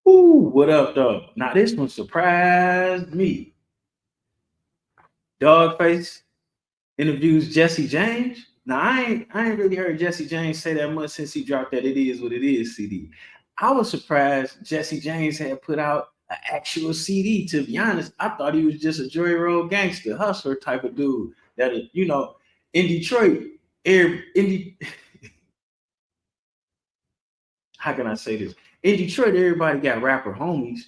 Ooh, what up, dog? Now this one surprised me. Dawgface interviews Jesse James. Now I ain't really heard Jesse James say that much since he dropped that "It Is What It Is" CD. I was surprised Jesse James had put out an actual CD. To be honest, I thought he was just a Joy Road gangster hustler type of dude. That in Detroit, in how can I say this? In Detroit, everybody got rapper homies.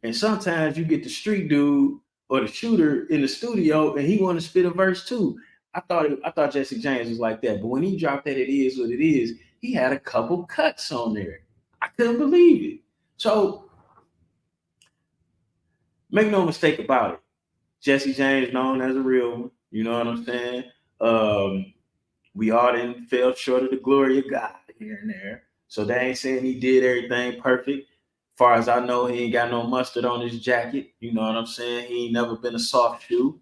And sometimes you get the street dude or the shooter in the studio and he want to spit a verse too. I thought Jesse James was like that. But when he dropped that "It Is What It Is," he had a couple cuts on there. I couldn't believe it. So make no mistake about it. Jesse James known as a real one. You know what I'm saying? Um, we all didn't fell short of the glory of God here and there. So they ain't saying he did everything perfect. Far as I know, he ain't got no mustard on his jacket. You know what I'm saying? He ain't never been a soft shoe.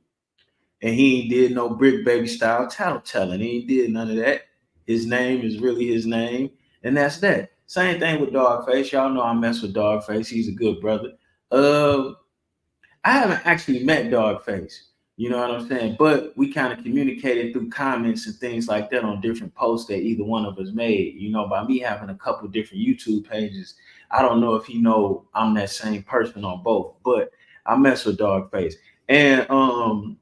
And he ain't did no brick baby style tattletelling. He ain't did none of that. His name is really his name. And that's that. Same thing with Dawgface. Y'all know I mess with Dawgface. He's a good brother. Uh, I haven't actually met Dawgface. You know what I'm saying? But we kind of communicated through comments and things like that on different posts that either one of us made. By me having a couple different YouTube pages, I don't know if he know I'm that same person on both, but I mess with Dawgface. And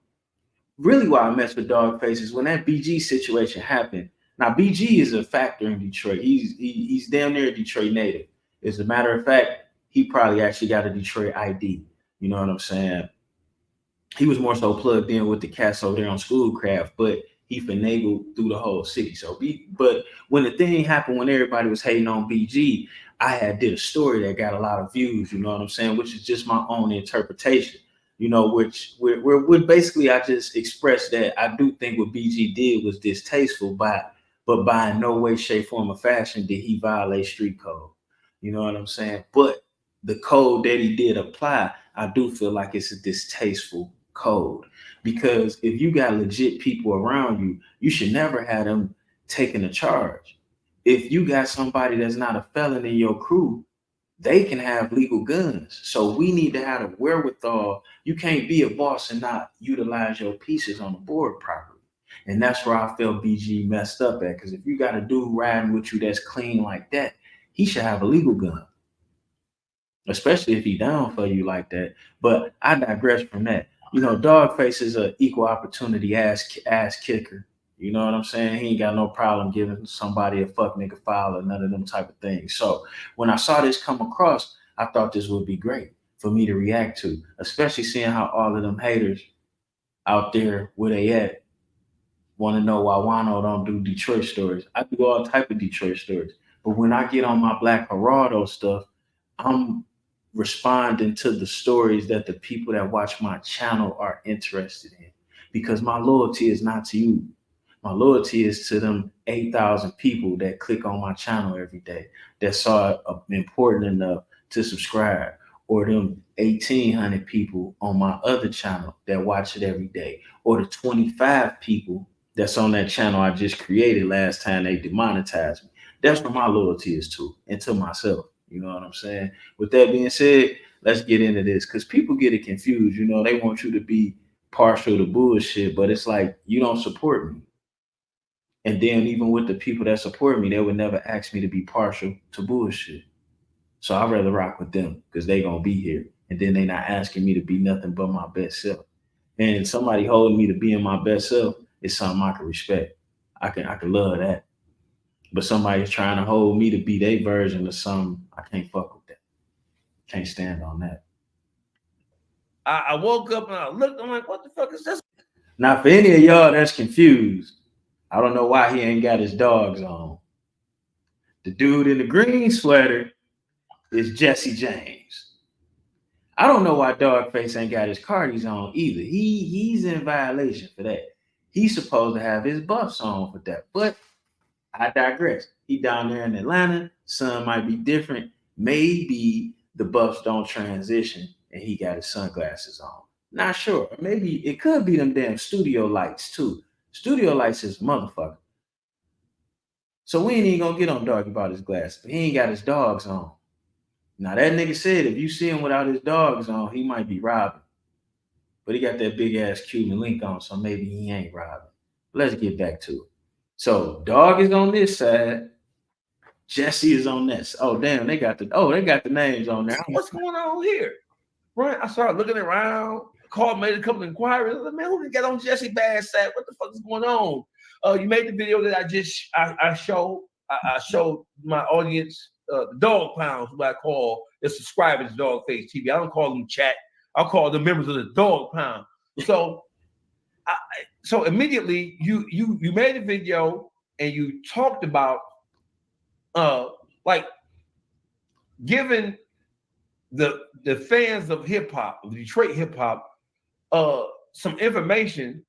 really why I mess with Dawgface is when that BG situation happened. Now BG is a factor in Detroit. He's damn near a Detroit native. As a matter of fact, he probably actually got a Detroit ID. You know what I'm saying? He was more so plugged in with the cats over there on Schoolcraft, but he finagled through the whole city. But when the thing happened, when everybody was hating on BG, I had did a story that got a lot of views. You know what I'm saying? Which is just my own interpretation. Which where basically I just expressed that I do think what BG did was distasteful, but by no way, shape, form, or fashion did he violate street code. You know what I'm saying? But the code that he did apply, I do feel like it's a distasteful code because if you got legit people around you, you should never have them taking a charge. If you got somebody that's not a felon in your crew, they can have legal guns. So we need to have the wherewithal. You can't be a boss and not utilize your pieces on the board properly. And that's where I felt BG messed up at. Because if you got a dude riding with you that's clean like that, he should have a legal gun, especially if he down for you like that. But I digress from that. Dogface is a equal opportunity ass kicker. You know what I'm saying? He ain't got no problem giving somebody a fuck nigga file or none of them type of things. So when I saw this come across, I thought this would be great for me to react to, especially seeing how all of them haters out there where they at want to know why Juan-o don't do Detroit stories. I do all type of Detroit stories. But when I get on my Black Gerardo stuff, I'm responding to the stories that the people that watch my channel are interested in. Because my loyalty is not to you. My loyalty is to them 8,000 people that click on my channel every day, that saw it important enough to subscribe, or them 1,800 people on my other channel that watch it every day, or the 25 people that's on that channel I just created last time they demonetized me. That's where my loyalty is to, and to myself. You know what I'm saying? With that being said, let's get into this because people get it confused. They want you to be partial to bullshit, but it's like you don't support me. And then even with the people that support me, they would never ask me to be partial to bullshit. So I'd rather rock with them because they gonna be here. And then they not asking me to be nothing but my best self. And somebody holding me to being my best self is something I can respect. I can love that. But somebody's trying to hold me to be their version of something, I can't fuck with that. Can't stand on that. I woke up and I looked, I'm like, what the fuck is this? Now, for any of y'all that's confused, I don't know why he ain't got his dogs on. The dude in the green sweater is Jesse James. I don't know why Dawgface ain't got his cardies on either. He's in violation for that. He's supposed to have his buffs on for that. But I digress. He down there in Atlanta. Sun might be different. Maybe the buffs don't transition and he got his sunglasses on. Not sure. Maybe it could be them damn studio lights too. Studio lights is motherfucker. So we ain't even gonna get on Doggy about his glasses. He ain't got his dogs on. Now that nigga said if you see him without his dogs on, he might be robbing. But he got that big ass Cuban link on, so maybe he ain't robbing. Let's get back to it. So Dog is on this side. Jesse is on that. Oh damn, they got the names on there. What's going on here? Right. I started looking around, called, made a couple of inquiries. Like, man, who got on Jesse Bass side? What the fuck is going on? You made the video that I showed. I showed my audience the dog pounds, what I call the subscribers to Dawgface TV. I don't call them chat. I call them members of the dog pound. So so immediately you made a video and you talked about like giving the fans of hip hop, of Detroit hip hop, some information,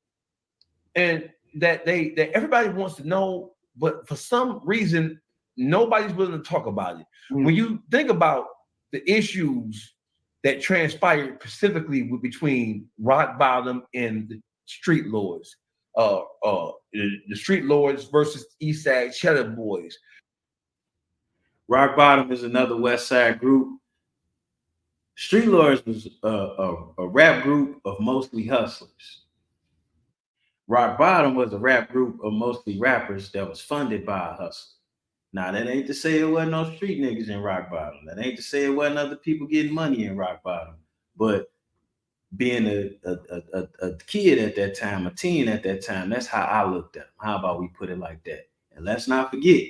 and that everybody wants to know, but for some reason nobody's willing to talk about it. Mm-hmm. When you think about the issues that transpired specifically between Rock Bottom and the Streetlords, the Streetlords versus Eastside Cheddar Boys. Rock Bottom is another West Side group. Streetlords was a rap group of mostly hustlers. Rock Bottom was a rap group of mostly rappers that was funded by a hustler. Now, that ain't to say it wasn't no street niggas in Rock Bottom. That ain't to say it wasn't other people getting money in Rock Bottom. But being a kid at that time, a teen at that time, that's how I looked at them. How about we put it like that? And let's not forget,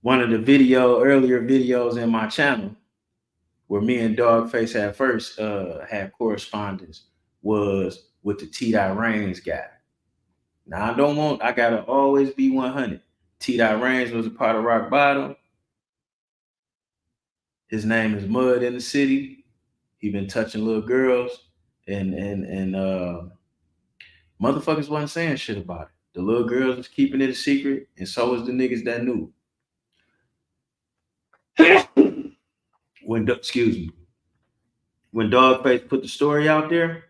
one of the earlier videos in my channel, where me and Dawgface had first had correspondence, was with the T-Dot Reigns guy. Now I gotta always be 100. T-Dot Reigns was a part of Rock Bottom. His name is Mud in the city. He been touching little girls, and motherfuckers wasn't saying shit about it. The little girls was keeping it a secret, and so was the niggas that knew. When Dawgface put the story out there,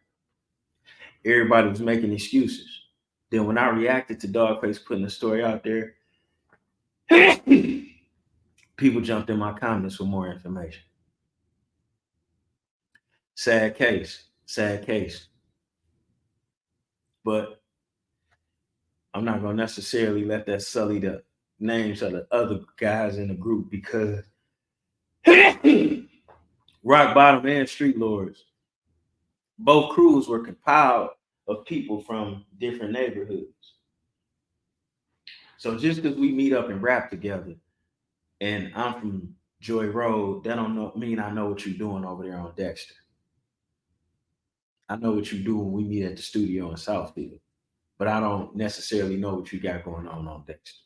everybody was making excuses. Then when I reacted to Dawgface putting the story out there, people jumped in my comments for more information. Sad case. But I'm not gonna necessarily let that sully the names of the other guys in the group, because Rock Bottom and Streetlords, both crews were compiled of people from different neighborhoods. So just because we meet up and rap together, and I'm from Joy Road, that don't mean I know what you're doing over there on Dexter. I know what you do when we meet at the studio in Southfield, but I don't necessarily know what you got going on Dexter.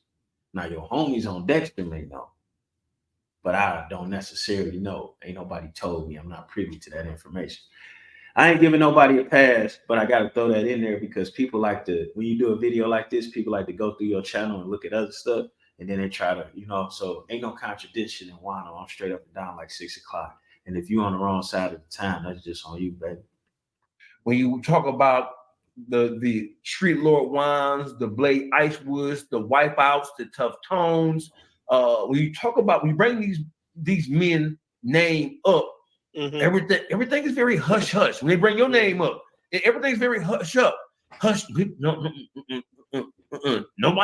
Now your homies on Dexter may know, but I don't necessarily know. Ain't nobody told me. I'm not privy to that information. I ain't giving nobody a pass, but I got to throw that in there because people like to, when you do a video like this, people like to go through your channel and look at other stuff, and then they try to, so ain't no contradiction in Juan-o. I'm straight up and down like 6 o'clock. And if you on the wrong side of the time, that's just on you, baby. When you talk about the Streetlord Wines, the Blade Icewoods, the Wipeouts, the Tough Tones, when you talk about, we bring these men name up, everything is very hush hush. When they bring your name up, everything's very hush up. Hush. Nobody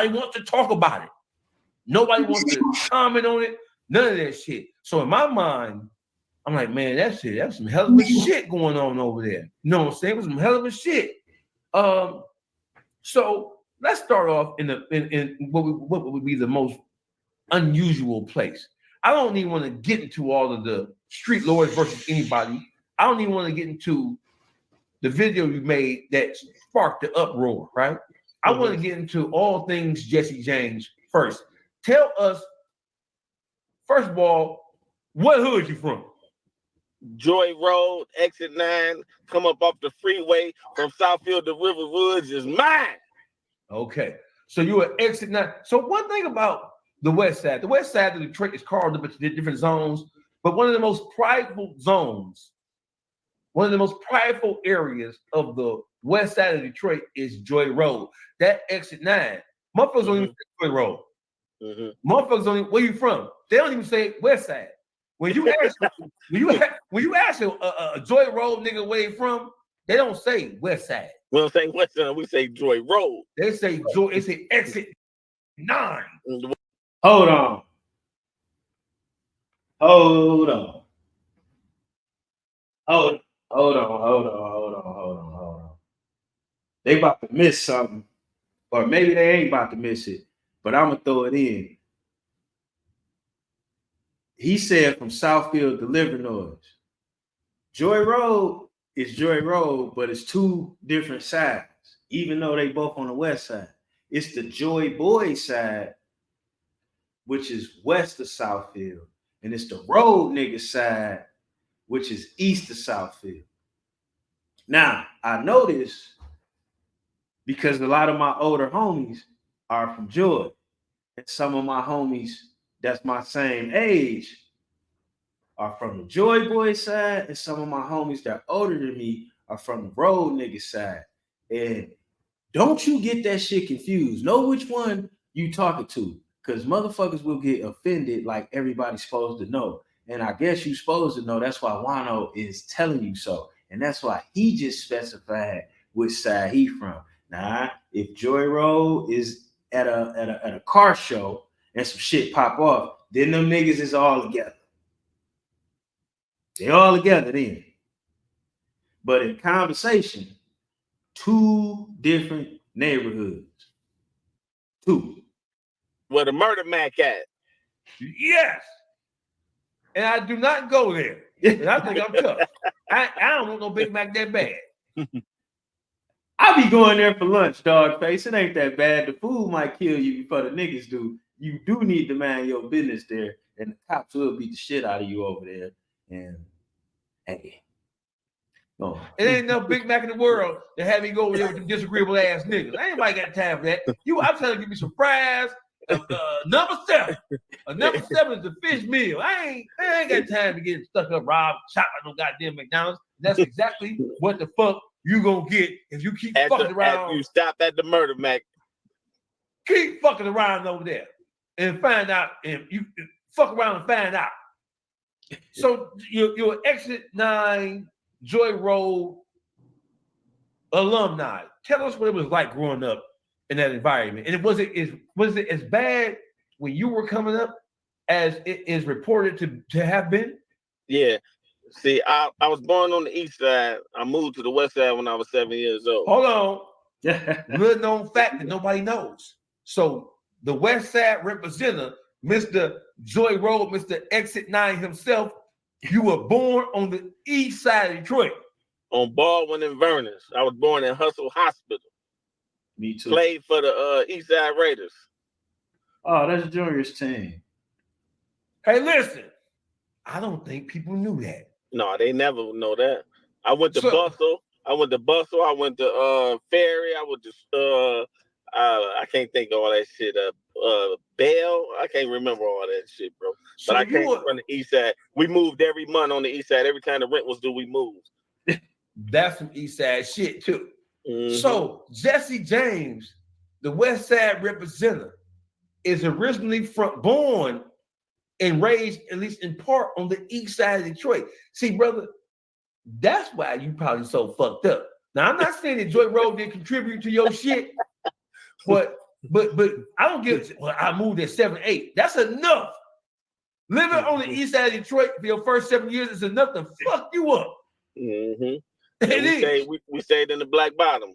wants to talk about it. Nobody wants to comment on it. None of that shit. So in my mind, I'm like, man, that's some hell of a shit going on over there. You know what I'm saying? It was some hell of a shit. So let's start off in what would be the most unusual place. I don't even want to get into all of the Streetlords versus anybody. I don't even want to get into the video you made that sparked the uproar, right? I want to get into all things Jesse James first. Tell us, first of all, what hood you from? Joy Road, exit 9, come up off the freeway from Southfield to River Woods is mine. Okay. So you were exit 9. So one thing about the west side of Detroit is carved up into different zones, but one of the most prideful zones, one of the most prideful areas of the west side of Detroit is Joy Road. That exit 9. Motherfuckers don't even say Joy Road. Motherfuckers don't even, where you from? They don't even say West Side. When you ask a Joy Road nigga where you from, they don't say West Side. We don't say West Side. We say Joy Road. They say Joy. They say Exit 9. Hold on. Hold on. Hold on. They about to miss something. Or maybe they ain't about to miss it. But I'm gonna throw it in. He said from Southfield to Livernois. Joy Road is Joy Road, but it's two different sides, even though they both on the west side. It's the Joy Boy side, which is west of Southfield, and it's the road nigga side, which is east of Southfield. Now, I know this because a lot of my older homies are from Joy, and some of my homies that's my same age are from the Joy Boy side, and some of my homies that are older than me are from the road nigga side. And don't you get that shit confused. Know which one you talking to, because motherfuckers will get offended like everybody's supposed to know. And I guess you supposed to know. That's why Juan-o is telling you so. And that's why he just specified which side he from. Now, if Joy Road is at a car show and some shit pop off, then them niggas is all together. They all together then. But in conversation, two different neighborhoods. Two. Where the Murder Mac at? Yes. And I do not go there. And I think I'm tough. I don't want no Big Mac that bad. I be going there for lunch, Dawgface. It ain't that bad. The food might kill you before the niggas do. You do need to mind your business there, and the cops will beat the shit out of you over there. And hey, no, it ain't no Big Mac in the world to have me go over there with them disagreeable ass niggas. Ain't nobody got time for that. I'm trying to give me some fries. Number 7. Number 7 is the fish meal. I ain't got time to get stuck up, robbed, shot by no goddamn McDonald's. That's exactly what the fuck you gonna get if you keep fucking around. You stop at the Murder Mac. Keep fucking around over there and find out. And you fuck around and find out. So you're Exit 9 Joy Road alumni. Tell us what it was like growing up in that environment. And was it as bad when you were coming up as it is reported to have been? Yeah. See, I was born on the east side. I moved to the west side when I was 7 years old. Hold on. Little known fact that nobody knows. So the west side representative, Mr. Joy Road, Mr. Exit 9 himself, you were born on the east side of Detroit. On Baldwin and Vernus. I was born in Hustle Hospital. Me too. Played for the East Side Raiders. Oh, that's Junior's team. Hey, listen. I don't think people knew that. No, they never know that. I went to Bustle. I went to Ferry. I went to I can't think of all that shit. Bell. I can't remember all that shit, bro. So but I came from the east side. We moved every month on the east side. Every time the rent was due, we moved. That's some east side shit too. Mm-hmm. So Jesse James, the west side representative, is originally born and raised, at least in part, on the east side of Detroit. See, brother, that's why you probably so fucked up. Now, I'm not saying that Joy Road didn't contribute to your shit, but I don't give. Well, I moved at 7, 8. That's enough. Living on the east side of Detroit for your first 7 years is enough to fuck you up. Mm-hmm. We stayed in the Black Bottom.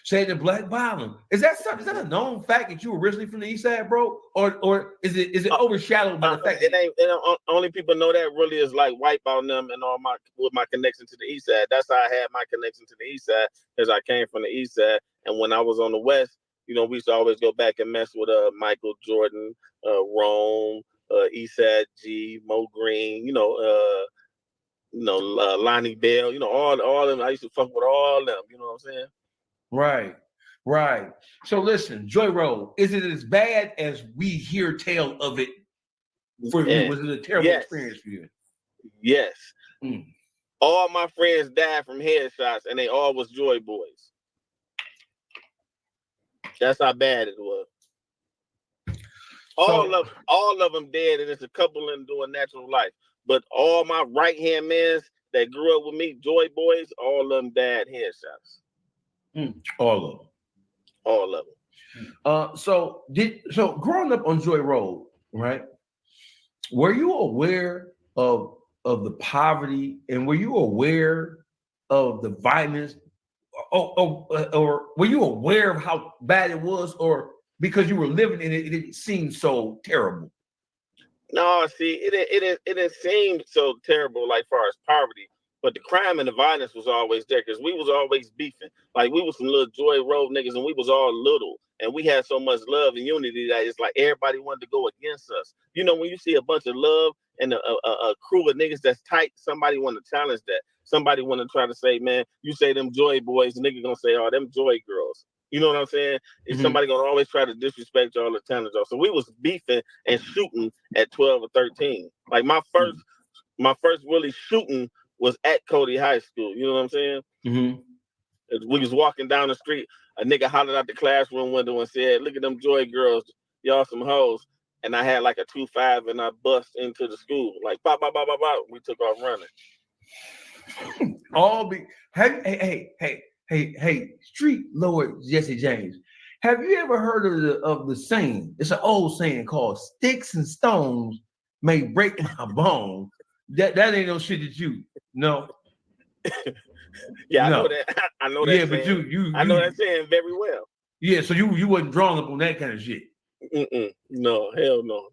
Say the Black Bottom. Is that a known fact that you were originally from the east side, bro? Or is it overshadowed by the fact that only people know that really is like Wipeout and them and all my connection to the east side. That's how I had my connection to the east side, because I came from the east side. And when I was on the west, we used to always go back and mess with Michael Jordan, Rome, Eastside G, Mo Green, Lonnie Bell, all them. I used to fuck with all them. You know what I'm saying? Right. So listen, Joy Road, is it as bad as we hear tale of it for you? Was it a terrible experience for you? Yes. All my friends died from headshots, and they all was Joy Boys. That's how bad it was. All of them dead, and there's a couple of them doing natural life. But all my right hand mans that grew up with me, Joy Boys, all of them died headshots. All of them. All of them. So growing up on Joy Road, right? Were you aware of the poverty, and were you aware of the violence, or were you aware of how bad it was, or because you were living in it, it seemed so terrible? No, see, it didn't seem so terrible, like far as poverty, but the crime and the violence was always there because we was always beefing. Like we was some little Joy Road niggas, and we was all little, and we had so much love and unity that it's like everybody wanted to go against us. You know, when you see a bunch of love and a crew of niggas that's tight, somebody want to challenge that. Somebody want to try to say, man, you say them Joy Boys, the nigga gonna say, oh, them Joy Girls. You know what I'm saying? Is somebody gonna always try to disrespect y'all or challenge y'all? So we was beefing and shooting at 12 or 13. Like my first really shooting was at Cody High School. You know what I'm saying? We was walking down the street, a nigga hollered out the classroom window and said, "Look at them Joy Girls, y'all some hoes." And I had like a 2.5 and I bust into the school. Like pop, pop, pop, pop, pop. We took off running. Hey, Streetlord Jesse James. Have you ever heard of the saying? It's an old saying called "Sticks and stones may break my bones." That ain't no shit that you know. Yeah, no. I know that. I know that. Yeah, but I know that saying very well. Yeah, so you wasn't drawn up on that kind of shit. No, hell no.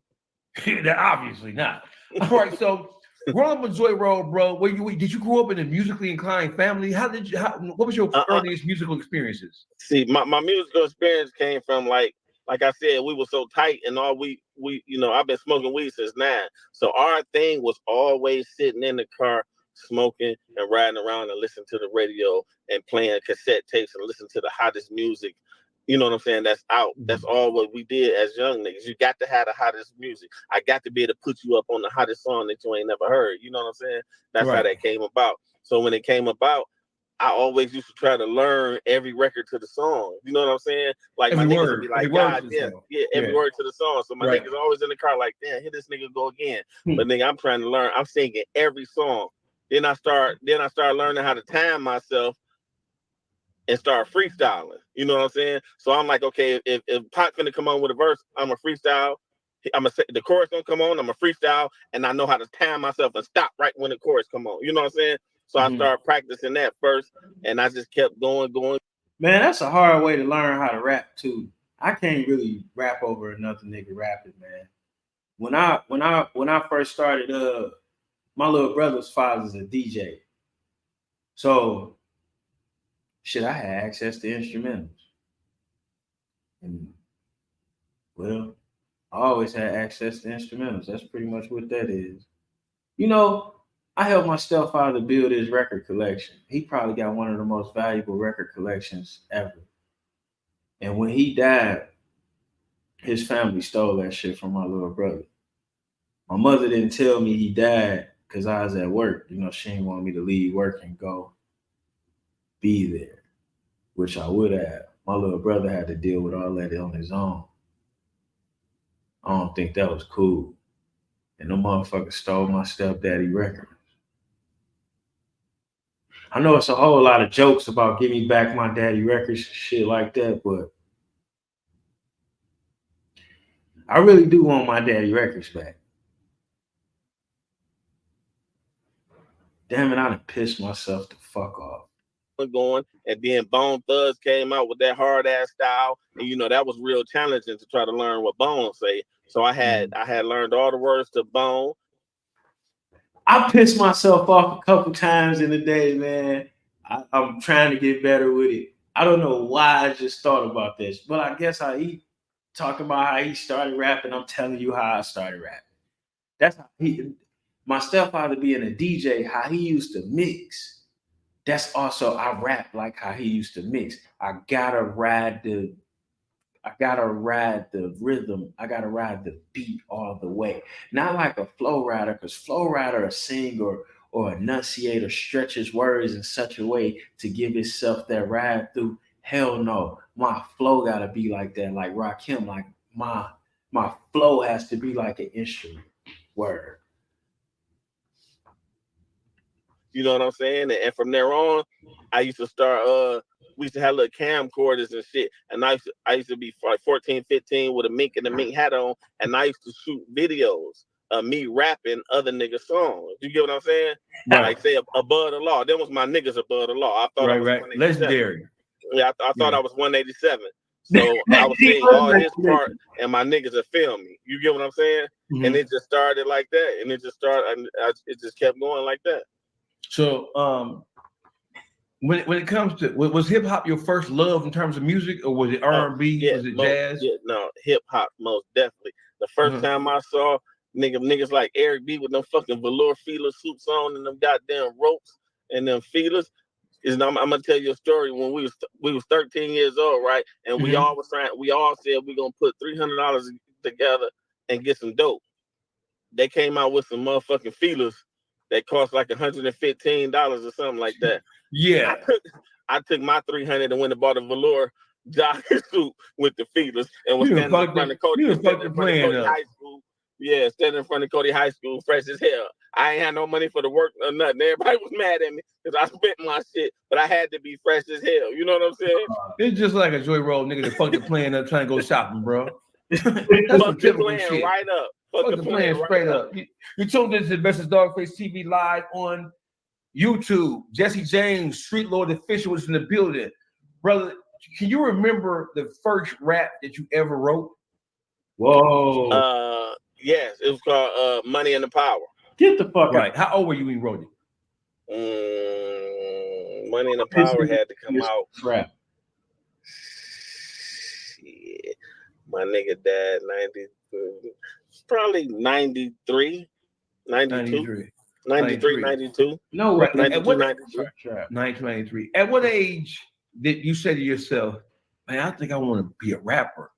That obviously not. All right, so growing up on Joy Road, bro, did you grow up in a musically inclined family? What was your earliest musical experiences? See, my musical experience came from like I said, we were so tight, and all we you know, I've been smoking weed since 9. So our thing was always sitting in the car smoking and riding around and listening to the radio and playing cassette tapes and listening to the hottest music. You know what I'm saying? That's out. That's all what we did as young niggas. You got to have the hottest music. I got to be able to put you up on the hottest song that you ain't never heard. You know what I'm saying? That's how that came about. So when it came about, I always used to try to learn every record to the song. You know what I'm saying? Like every my niggas would be like, God damn, every word to the song. So my niggas always in the car like, damn, here this nigga go again. But nigga, I'm trying to learn. I'm singing every song. Then I start learning how to time myself and start freestyling. You know what I'm saying? So I'm like, okay, if Pac finna come on with a verse, I'm a freestyle. The chorus gonna come on, I'm a freestyle, and I know how to time myself and stop right when the chorus come on. You know what I'm saying? So I started practicing that first, and I just kept going. Man, that's a hard way to learn how to rap too. I can't really rap over another nigga rapping, man. When I first started, my little brother's father's a DJ. So shit, I had access to instrumentals. And well, I always had access to instrumentals. That's pretty much what that is. You know, I helped my stepfather build his record collection. He probably got one of the most valuable record collections ever. And when he died, his family stole that shit from my little brother. My mother didn't tell me he died because I was at work. You know, she didn't want me to leave work and go be there, which I would have. My little brother had to deal with all that on his own. I don't think that was cool. And the motherfucker stole my stepdaddy record. I know it's a whole lot of jokes about give me back my daddy records, shit like that, but I really do want my daddy records back. Damn it, I done pissed myself the fuck off. Going, and then Bone Thugs came out with that hard ass style, and you know that was real challenging to try to learn what Bone say. So I had learned all the words to Bone. I pissed myself off a couple times in the day, man. I'm trying to get better with it. I don't know why I just thought about this, but I guess how he talking about how he started rapping. I'm telling you how I started rapping. That's how my stepfather being a DJ, how he used to mix. That's also I rap like how he used to mix. I gotta ride the rhythm. I gotta ride the beat all the way. Not like a flow rider, because flow rider will sing or enunciate or stretch his words in such a way to give himself that ride through. Hell no. My flow gotta be like that, like Rakim, like my my flow has to be like an instrument. Word. You know what I'm saying? And from there on, I used to start. We used to have little camcorders and shit, and I used to be like 14, 15 with a mink and a mink hat on, and I used to shoot videos of me rapping other niggas' songs. You get what I'm saying? Right. Like say Above the Law. That was my niggas Above the Law. I thought I was 187. Legendary. Yeah, I thought I was 187. So I was saying all his part, and my niggas would film me. You get what I'm saying? Mm-hmm. And it just started like that, and it just started. It just kept going like that. So, when it comes to, was hip hop your first love in terms of music, or was it R&B? Yeah, was it jazz? Yeah, no, hip hop most definitely. The first time I saw niggas like Eric B with them fucking velour feeler suits on and them goddamn ropes and them feelers. I'm gonna tell you a story. When we was 13 years old, right? And we all said we're gonna put $300 together and get some dope. They came out with some motherfucking feelers that cost like $115 or something like that. Yeah. I took my 300 and went and bought a velour jogging suit with the feelers and was standing in front of Cody High School. Yeah, standing in front of Cody High School, fresh as hell. I ain't had no money for the work or nothing. Everybody was mad at me because I spent my shit, but I had to be fresh as hell. You know what I'm saying? It's just like a Joy Road nigga that fucked the plan up trying to go shopping, bro. That's some typical shit. Right up. Fuck the plan straight up. You tuned into the Best of Dawgface TV live on YouTube. Jesse James, Streetlord Official was in the building. Brother, can you remember the first rap that you ever wrote? Whoa. Yes, it was called Money and the Power. Get the fuck right. How old were you when you wrote it? Money and the Power had to come out. Rap. Shit. My nigga dad, 93, probably 93, 92. 92. No, right. 92, 93. At what age did you say to yourself, man, I think I want to be a rapper?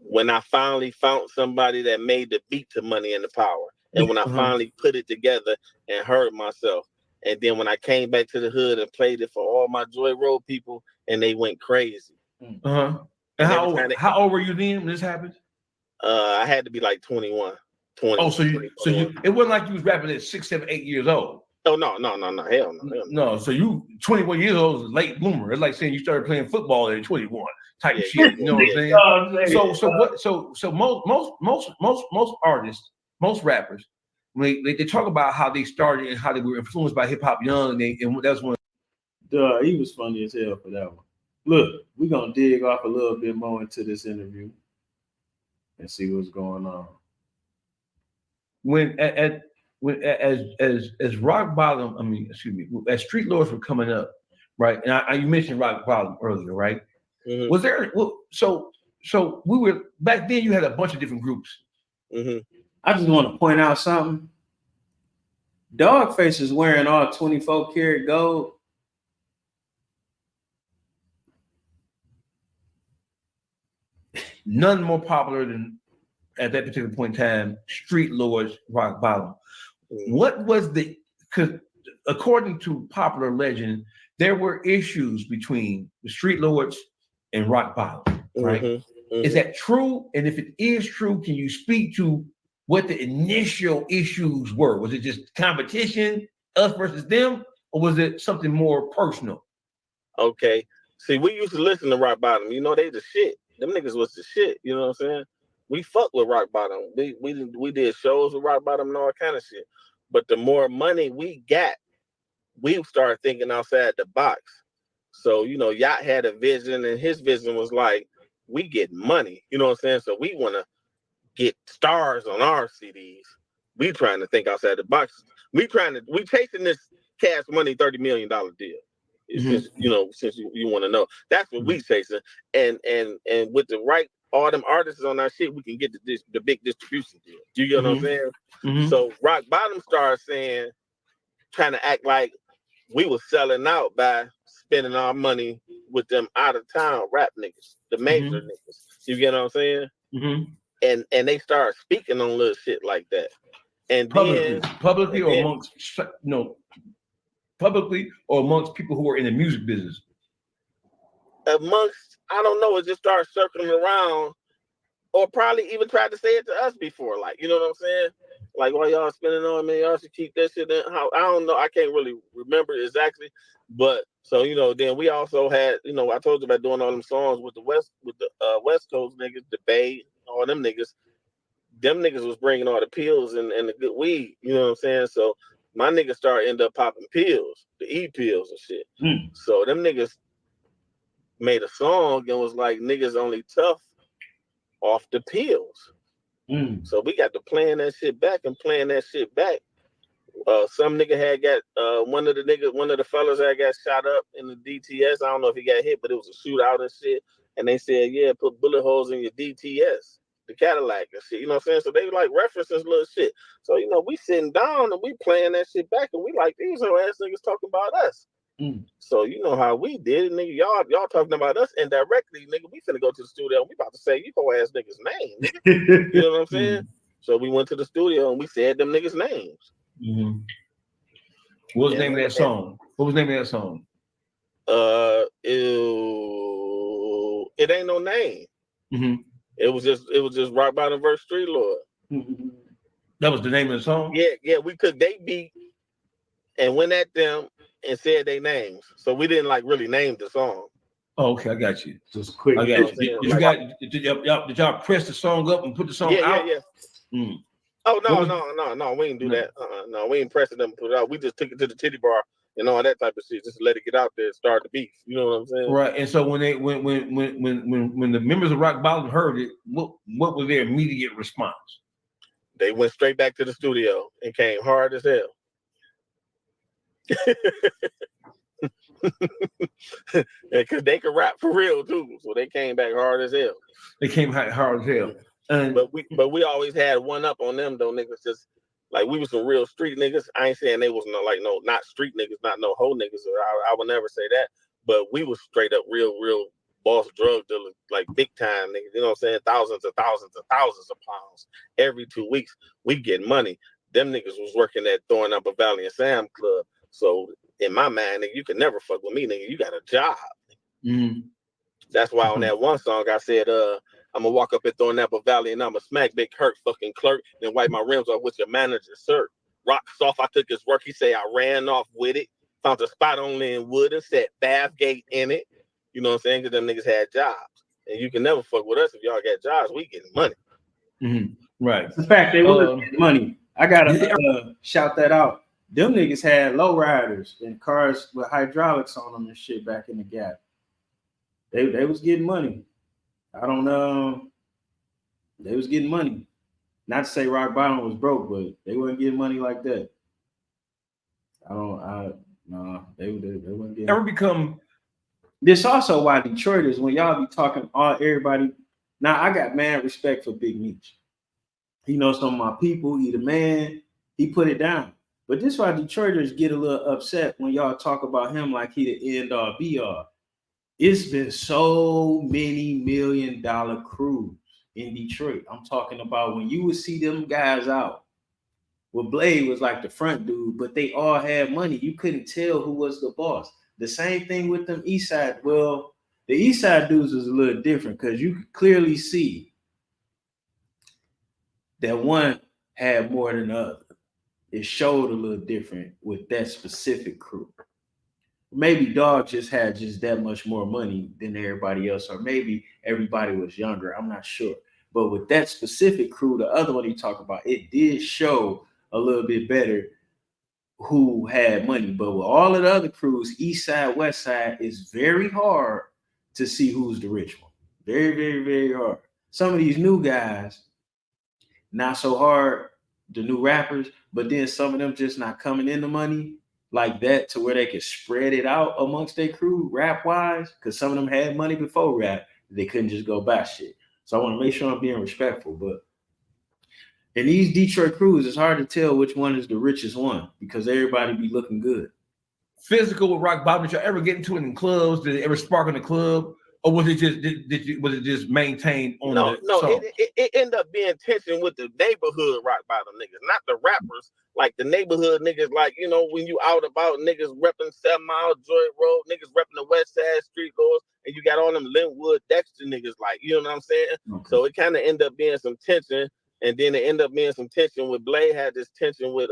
When I finally found somebody that made the beat to Money and the Power. And when I finally put it together and heard myself. And then when I came back to the hood and played it for all my Joy Road people, and they went crazy. And how old were you then when this happened? I had to be like 21. 20. Oh, so it wasn't like you was rapping at 6, 7, 8 years old. Oh no, hell no. No, so you 21 years old is a late bloomer. It's like saying you started playing football at 21 type shit. You know what I'm saying? So most artists, most rappers, when they talk about how they started and how they were influenced by hip hop young, and that's when. He was funny as hell for that one. Look, we're gonna dig off a little bit more into this interview and see what's going on. As rock bottom, as Streetlords were coming up, right? And you mentioned rock bottom earlier, right? Mm-hmm. Was there so we were back then? You had a bunch of different groups. Mm-hmm. I just want to point out something. Dawgface is wearing all 24 karat gold. None more popular than at that particular point in time, Streetlords rock bottom. What was because according to popular legend, there were issues between the Streetlords and rock bottom, right? Is that true? And if it is true, can you speak to what the initial issues were? Was it just competition, us versus them, or was it something more personal? Okay. See, we used to listen to rock bottom. You know, they the shit. Them niggas was the shit. You know what I'm saying? We fuck with rock bottom. We did shows with rock bottom and all kind of shit. But the more money we got, we started thinking outside the box. So, you know, Yacht had a vision, and his vision was like, we get money. You know what I'm saying? So we want to get stars on our CDs. We trying to think outside the box. We chasing this Cash Money $30 million deal. Since you want to know, that's what we chasing. And with the right all them artists on our shit, we can get the big distribution deal. You get what I'm saying? So rock bottom started trying to act like we was selling out by spending our money with them out of town rap niggas, the major niggas. You get what I'm saying? And they start speaking on little shit like that. And publicly or amongst people who are in the music business? Amongst, I don't know, it just started circling around or probably even tried to say it to us before. Like, you know what I'm saying? Like, why y'all spending on me? Y'all should keep that shit in. How I don't know. I can't really remember exactly. But so, you know, then we also had, you know, I told you about doing all them songs with the West Coast niggas, the Bay, all them niggas. Them niggas was bringing all the pills and the good weed. You know what I'm saying? So my niggas started end up popping pills, the E pills and shit. So them niggas made a song and was like, niggas only tough off the pills. So we got to playing that shit back. Some nigga had got one of the fellas that got shot up in the DTS. I don't know if he got hit, but it was a shootout and shit. And they said, yeah, put bullet holes in your DTS, the Cadillac and shit. You know what I'm saying? So they like references little shit. So, you know, we sitting down and we playing that shit back and we like, these whole ass niggas talking about us. So you know how we did it, nigga. Y'all talking about us indirectly, nigga. We finna go to the studio and we about to say you whole ass niggas' name, nigga. You know what I'm saying? So we went to the studio and we said them niggas' names. What was the name of that song? What was the name of that song? It ain't no name. It was just Rock Bottom versus Streetlord. That was the name of the song? Yeah, we took they beat and went at them and said their names. So we didn't like really name the song. Oh, okay, I got you. Just quick. I got you. Did y'all press the song up and put the song out? Yeah. Oh no, we didn't do that. No, we ain't pressing them and put it out. We just took it to the titty bar and all that type of shit, just to let it get out there and start the beef. You know what I'm saying? Right. And so when the members of Rock Bottom heard it, what was their immediate response? They went straight back to the studio and came hard as hell. Because they could rap for real too, so they came back hard as hell. They came hard as hell. But we always had one up on them though, niggas. Just like we was some real street niggas. I ain't saying they was not street niggas, not no hoe niggas. Or I would never say that. But we was straight up real boss drug dealer, like big time niggas. You know what I'm saying? Thousands of pounds every 2 weeks. We get money. Them niggas was working at Throwing Up a Valley and Sam Club. So in my mind, nigga, you can never fuck with me, nigga. You got a job. That's why on that one song I said, I'm gonna walk up at Throwing Up a Valley and I'm gonna smack Big Hurt fucking clerk, then wipe my rims off with your manager, sir. Rocks off, I took his work. He say I ran off with it. Found a spot on Linwood and set Bathgate in it. You know what I'm saying? Because them niggas had jobs. And you can never fuck with us if y'all got jobs. We getting money. Right. The fact they was getting money. I gotta shout that out. Them niggas had lowriders and cars with hydraulics on them and shit back in the Gap. They was getting money. I don't know. They was getting money. Not to say Rock Bottom was broke, but they weren't getting money like that. They weren't getting. Ever become. This also why Detroiters, when y'all be talking everybody. Now I got mad respect for Big Meech. He knows some of my people. He the man. He put it down. But this is why Detroiters get a little upset when y'all talk about him like he the end all be all. It's been so many $1 million crews in Detroit. I'm talking about when you would see them guys out. Well, Blade was like the front dude, but they all had money. You couldn't tell who was the boss. The same thing with them East Side. Well, the East Side dudes was a little different because you could clearly see that one had more than the other. It showed a little different with that specific crew. Maybe Dog just had that much more money than everybody else, or maybe everybody was younger. I'm not sure. But with that specific crew, the other one he talked about, it did show a little bit better who had money. But with all of the other crews, East Side, West Side, it's very hard to see who's the rich one. Very, very, very hard. Some of these new guys, not so hard, the new rappers, but then some of them just not coming in the money like that to where they could spread it out amongst their crew rap wise, because some of them had money before rap. They couldn't just go buy shit. So I want to make sure I'm being respectful. But in these Detroit crews, it's hard to tell which one is the richest one because everybody be looking good. Physical with Rock Bottom, did y'all ever get into it in clubs? Did it ever spark in the club? Or was it just was it just maintained on No, the song? it ended up being tension with the neighborhood rock bottom niggas, not the rappers. Like the neighborhood niggas, like, you know, when you out about niggas repping 7 Mile, Joy Road, niggas repping the West Side Streetlords, and you got all them Linwood, Dexter niggas, like, you know what I'm saying? Okay. So it kind of ended up being some tension, and then it ended up being some tension with Blade had this tension with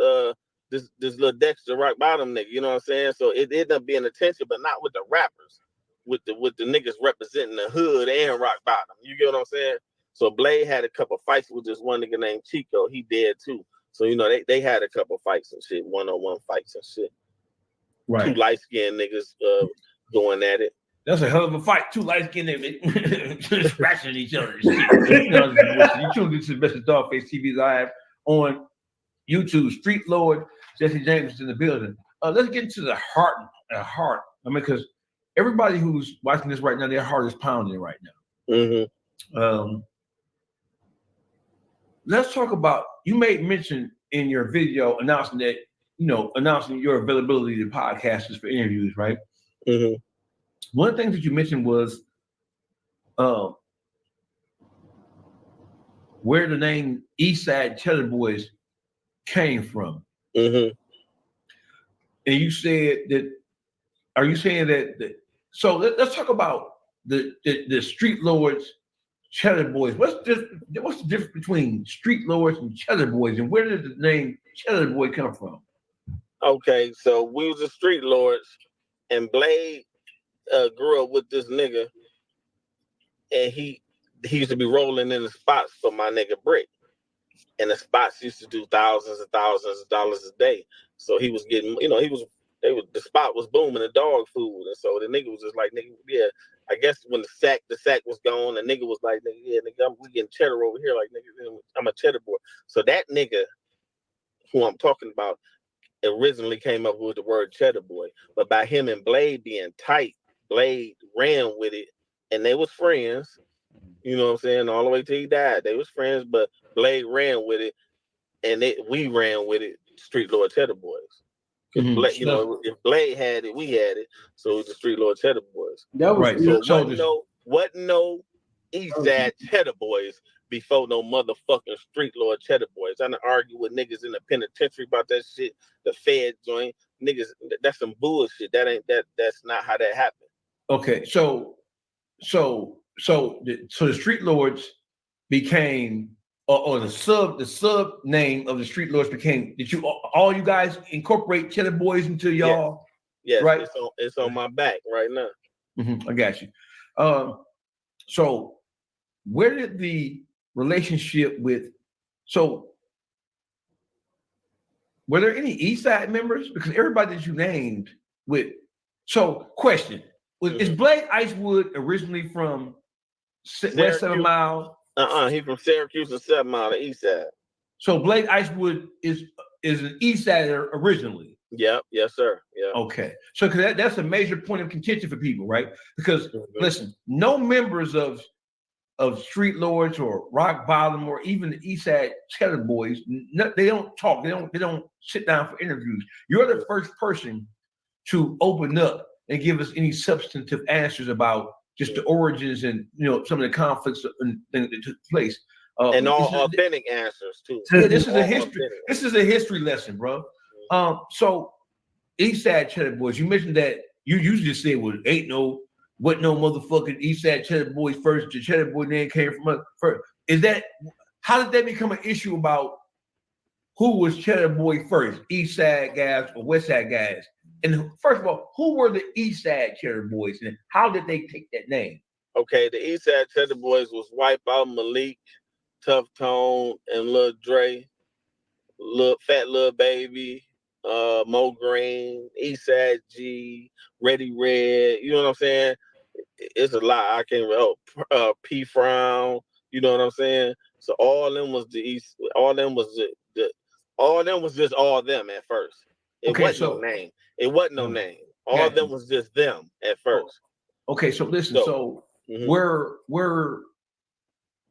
this little Dexter rock bottom nigga, you know what I'm saying? So it ended up being a tension, but not with the rappers. With the niggas representing the hood and rock bottom. You get what I'm saying? So Blade had a couple fights with this one nigga named Chico. He dead too. So, you know, they had a couple fights and shit, one-on-one fights and shit. Right. 2 light-skinned niggas going at it. That's a hell of a fight. 2 light-skinned niggas scratching each other. You know, you tuned into the best of Dawgface TV Live on YouTube. Streetlord, Jesse James is in the building. Let's get into the heart. I mean, because everybody who's watching this right now, their heart is pounding right now. Mm-hmm. Let's talk about, you made mention in your video announcing that, you know, announcing your availability to podcasters for interviews, right? Mm-hmm. One of the things that you mentioned was where the name Eastside Cheddar Boys came from. Mm-hmm. And you said that, are you saying that so let's talk about the Streetlords, Cheddar Boys. What's the difference between Streetlords and Cheddar Boys, and where did the name Cheddar Boy come from? Okay, so we was the Streetlords, and Blade grew up with this nigga, and he used to be rolling in the spots for my nigga Brick, and the spots used to do thousands and thousands of dollars a day. So he was getting, you know, the spot was booming, the dog food, and so the nigga was just like, nigga, yeah. I guess when the sack was gone, the nigga was like, nigga, yeah, nigga, we getting cheddar over here, like, nigga, I'm a cheddar boy. So that nigga who I'm talking about originally came up with the word cheddar boy, but by him and Blade being tight, Blade ran with it, and they was friends. You know what I'm saying? All the way till he died, they was friends, but Blade ran with it, and we ran with it. Streetlord Cheddar Boys. Mm-hmm. Blade, you know, if Blade had it, we had it. So it was the Streetlord Cheddar Boys. That was right. So wasn't no Eastside Cheddar Boys before no motherfucking Streetlord Cheddar Boys. I done argue with niggas in the penitentiary about that shit. The Fed joint, niggas, that's some bullshit. That's not how that happened. Okay, so the Streetlords became, or the sub name of the Streetlords became. Did you all you guys incorporate Cheddar Boys into y'all? Yes, right. It's on my back right now. Mm-hmm, I got you. So where did the relationship with? So were there any East Side members? Because everybody that you named with. So question. Is Blake Icewood originally from West 7 Mile? He from Syracuse and 7 Mile, the East Side. So Blake Icewood is an East Sider originally. Yep, yes, sir. Yeah. Okay. So because that's a major point of contention for people, right? Because listen, no members of Streetlords or Rock Bottom or even the East Side Cheddar Boys, they don't talk. They don't sit down for interviews. You're the first person to open up and give us any substantive answers about just the origins and, you know, some of the conflicts and things that took place. And all authentic answers too. Yeah, this is a history. Authentic. This is a history lesson, bro. So East Side Cheddar Boys, you mentioned that you usually just say, well, wasn't no motherfucking East Side Cheddar Boys first. The Cheddar Boy name came from us first. How did that become an issue about who was Cheddar Boy first, East Side guys or West Side guys? And first of all, who were the East Side Cheddar Boys, and how did they take that name? Okay, the East Side Cheddar Boys was Wipeout, Malik, Tough Tone, and Lil Dre, Fat Lil Baby, Mo Green, East Side G, Ready Red. You know what I'm saying? It's a lot. I can't remember. P Frown. You know what I'm saying? So all of them was the East. All of them was all of them was just all of them at first. It wasn't no name. It wasn't no name. All of them was just them at first. Okay, so listen. So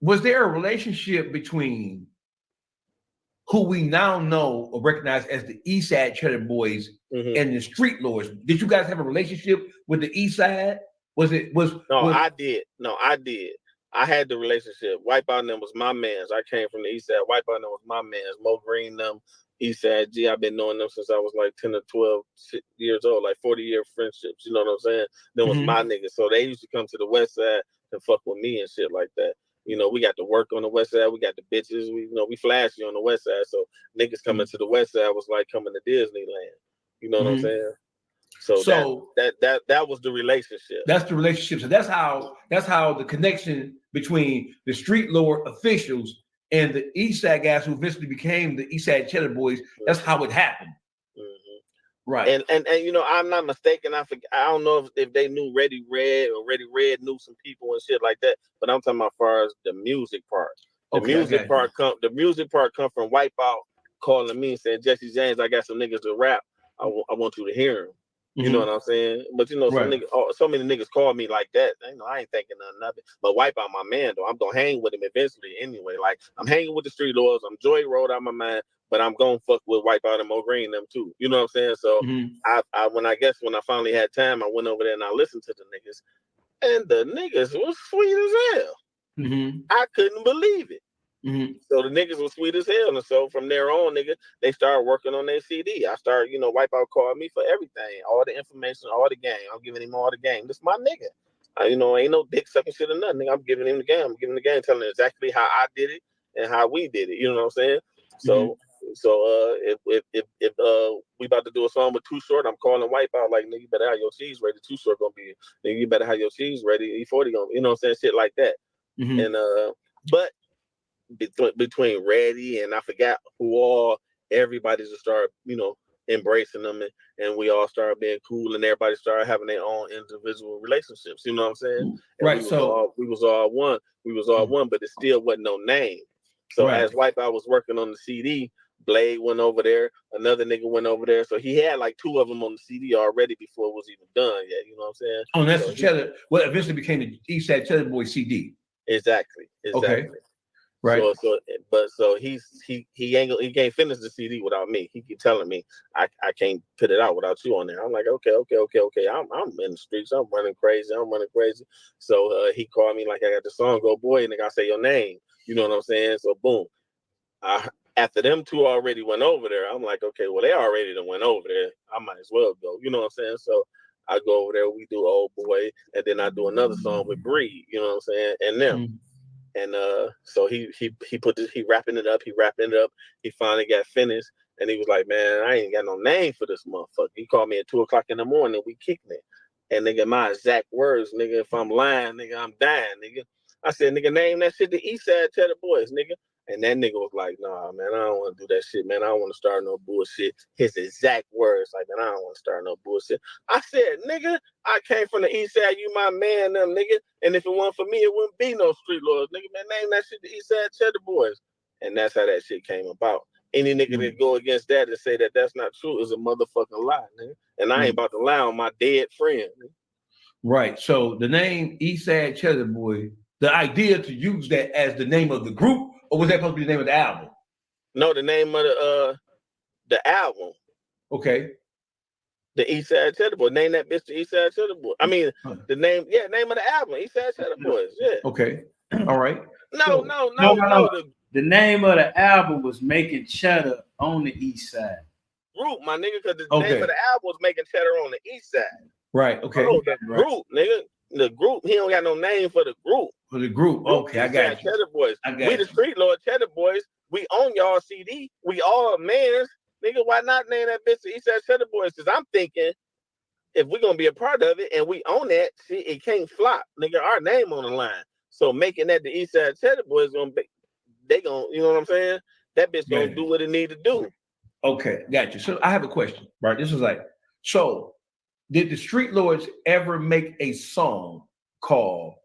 was there a relationship between who we now know or recognize as the East Side Cheddar Boys and the Streetlords? Did you guys have a relationship with the East Side? I did. No, I did. I had the relationship. Wipeout and them was my mans. I came from the east side. Wipeout and them was my mans. Mo Green them, east side G. I've been knowing them since I was like 10 or 12 years old, like 40-year friendships. You know what I'm saying? Them was my niggas. So they used to come to the west side and fuck with me and shit like that. You know, we got to work on the west side. We got the bitches. We flashy on the west side. So niggas coming to the west side was like coming to Disneyland. You know what I'm saying? So that was the relationship. That's the relationship. So that's how the connection between the Streetlord officials and the East Side guys who eventually became the East Side Cheddar Boys. That's how it happened. Right. And you know, I'm not mistaken. I don't know if they knew Ready Red or Ready Red knew some people and shit like that. But I'm talking about as far as the music part. The music part come from Wipeout calling me and saying, Jesse James, I got some niggas to rap. I want you to hear them. You know what I'm saying? But you know, so many niggas call me like that. You know, I ain't thinking nothing of it. But Wipeout my man though. I'm gonna hang with him eventually anyway. Like I'm hanging with the Streetlords. I'm Joy Road out my mind, but I'm gonna fuck with Wipeout and Mo Green them too. You know what I'm saying? So when I finally had time, I went over there and I listened to the niggas, and the niggas was sweet as hell. I couldn't believe it. So the niggas was sweet as hell, and so from there on, nigga, they started working on their CD. I started, Wipeout called me for everything, all the information, all the game. I'm giving him all the game. This is my nigga. Ain't no dick sucking shit or nothing. Nigga, I'm giving him the game. I'm giving the game, telling him exactly how I did it and how we did it. You know what I'm saying? So if we about to do a song with Too Short, I'm calling Wipeout like, nigga, you better have your cheese ready. Too Short gonna be, nigga, you better have your cheese ready. E40 gonna, you know what I'm saying? Shit like that. And but between Reddy and I forgot who all, everybody just started, embracing them, and we all started being cool, and everybody started having their own individual relationships. You know what I'm saying? And right. We was all one. We was all one, but it still wasn't no name. So as Wipeout was working on the CD, Blade went over there, another nigga went over there. So he had like two of them on the CD already before it was even done yet. You know what I'm saying? Oh, and that's the Cheddar. Well, eventually became the East Side Cheddar Boy CD. Exactly. Okay. Right. So he can't finish the CD without me. He keep telling me I can't put it out without you on there. I'm like, okay. I'm in the streets. I'm running crazy. So he called me like, I got the song. Go boy, and I say your name. You know what I'm saying? So boom. After them two already went over there, I'm like, okay, well they already done went over there. I might as well go. You know what I'm saying? So I go over there. We do Old Boy, and then I do another song with Breed. You know what I'm saying? And them. And so he wrapping it up. He finally got finished, and he was like, "Man, I ain't got no name for this motherfucker." He called me at 2:00 in the morning. We kicking it, and nigga, my exact words, nigga, if I'm lying, nigga, I'm dying, nigga. I said, nigga, name that shit the East Side Cheddar Boys, nigga. And that nigga was like, nah, man, I don't want to do that shit, man. I don't want to start no bullshit. His exact words, like, man, I don't want to start no bullshit. I said, nigga, I came from the East Side. You my man, them, nigga. And if it wasn't for me, it wouldn't be no Streetlords, nigga. Man, name that shit the East Side Cheddar Boys. And that's how that shit came about. Any nigga that go against that and say that that's not true is a motherfucking lie, nigga. And I ain't about to lie on my dead friend, nigga. Right. So the name East Side Cheddar Boy, the idea to use that as the name of the group, or was that supposed to be the name of the album? No, the name of the album. Okay. The East Side Cheddar Boy. Name that bitch the East Side Cheddar Boy. I mean, the name of the album, East Side Cheddar Boys. Yeah. Okay. All right. No. The name of the album was Making Cheddar on the East Side. Group, my nigga, because the name of the album was Making Cheddar on the East Side. Right. Okay. Oh, the group, nigga. The group. He don't got no name for the group. For the group. Okay, I got you. Cheddar Boys. We the Streetlord Cheddar Boys. We own y'all CD. We all mans. Nigga, why not name that bitch the East Side Cheddar Boys? Because I'm thinking, if we're going to be a part of it and we own that, shit, it can't flop. Nigga, our name on the line. So making that the East Side Cheddar Boys, they going to, you know what I'm saying? That bitch going to do what it need to do. Okay, got you. So I have a question, right? This is like, so did the Streetlords ever make a song called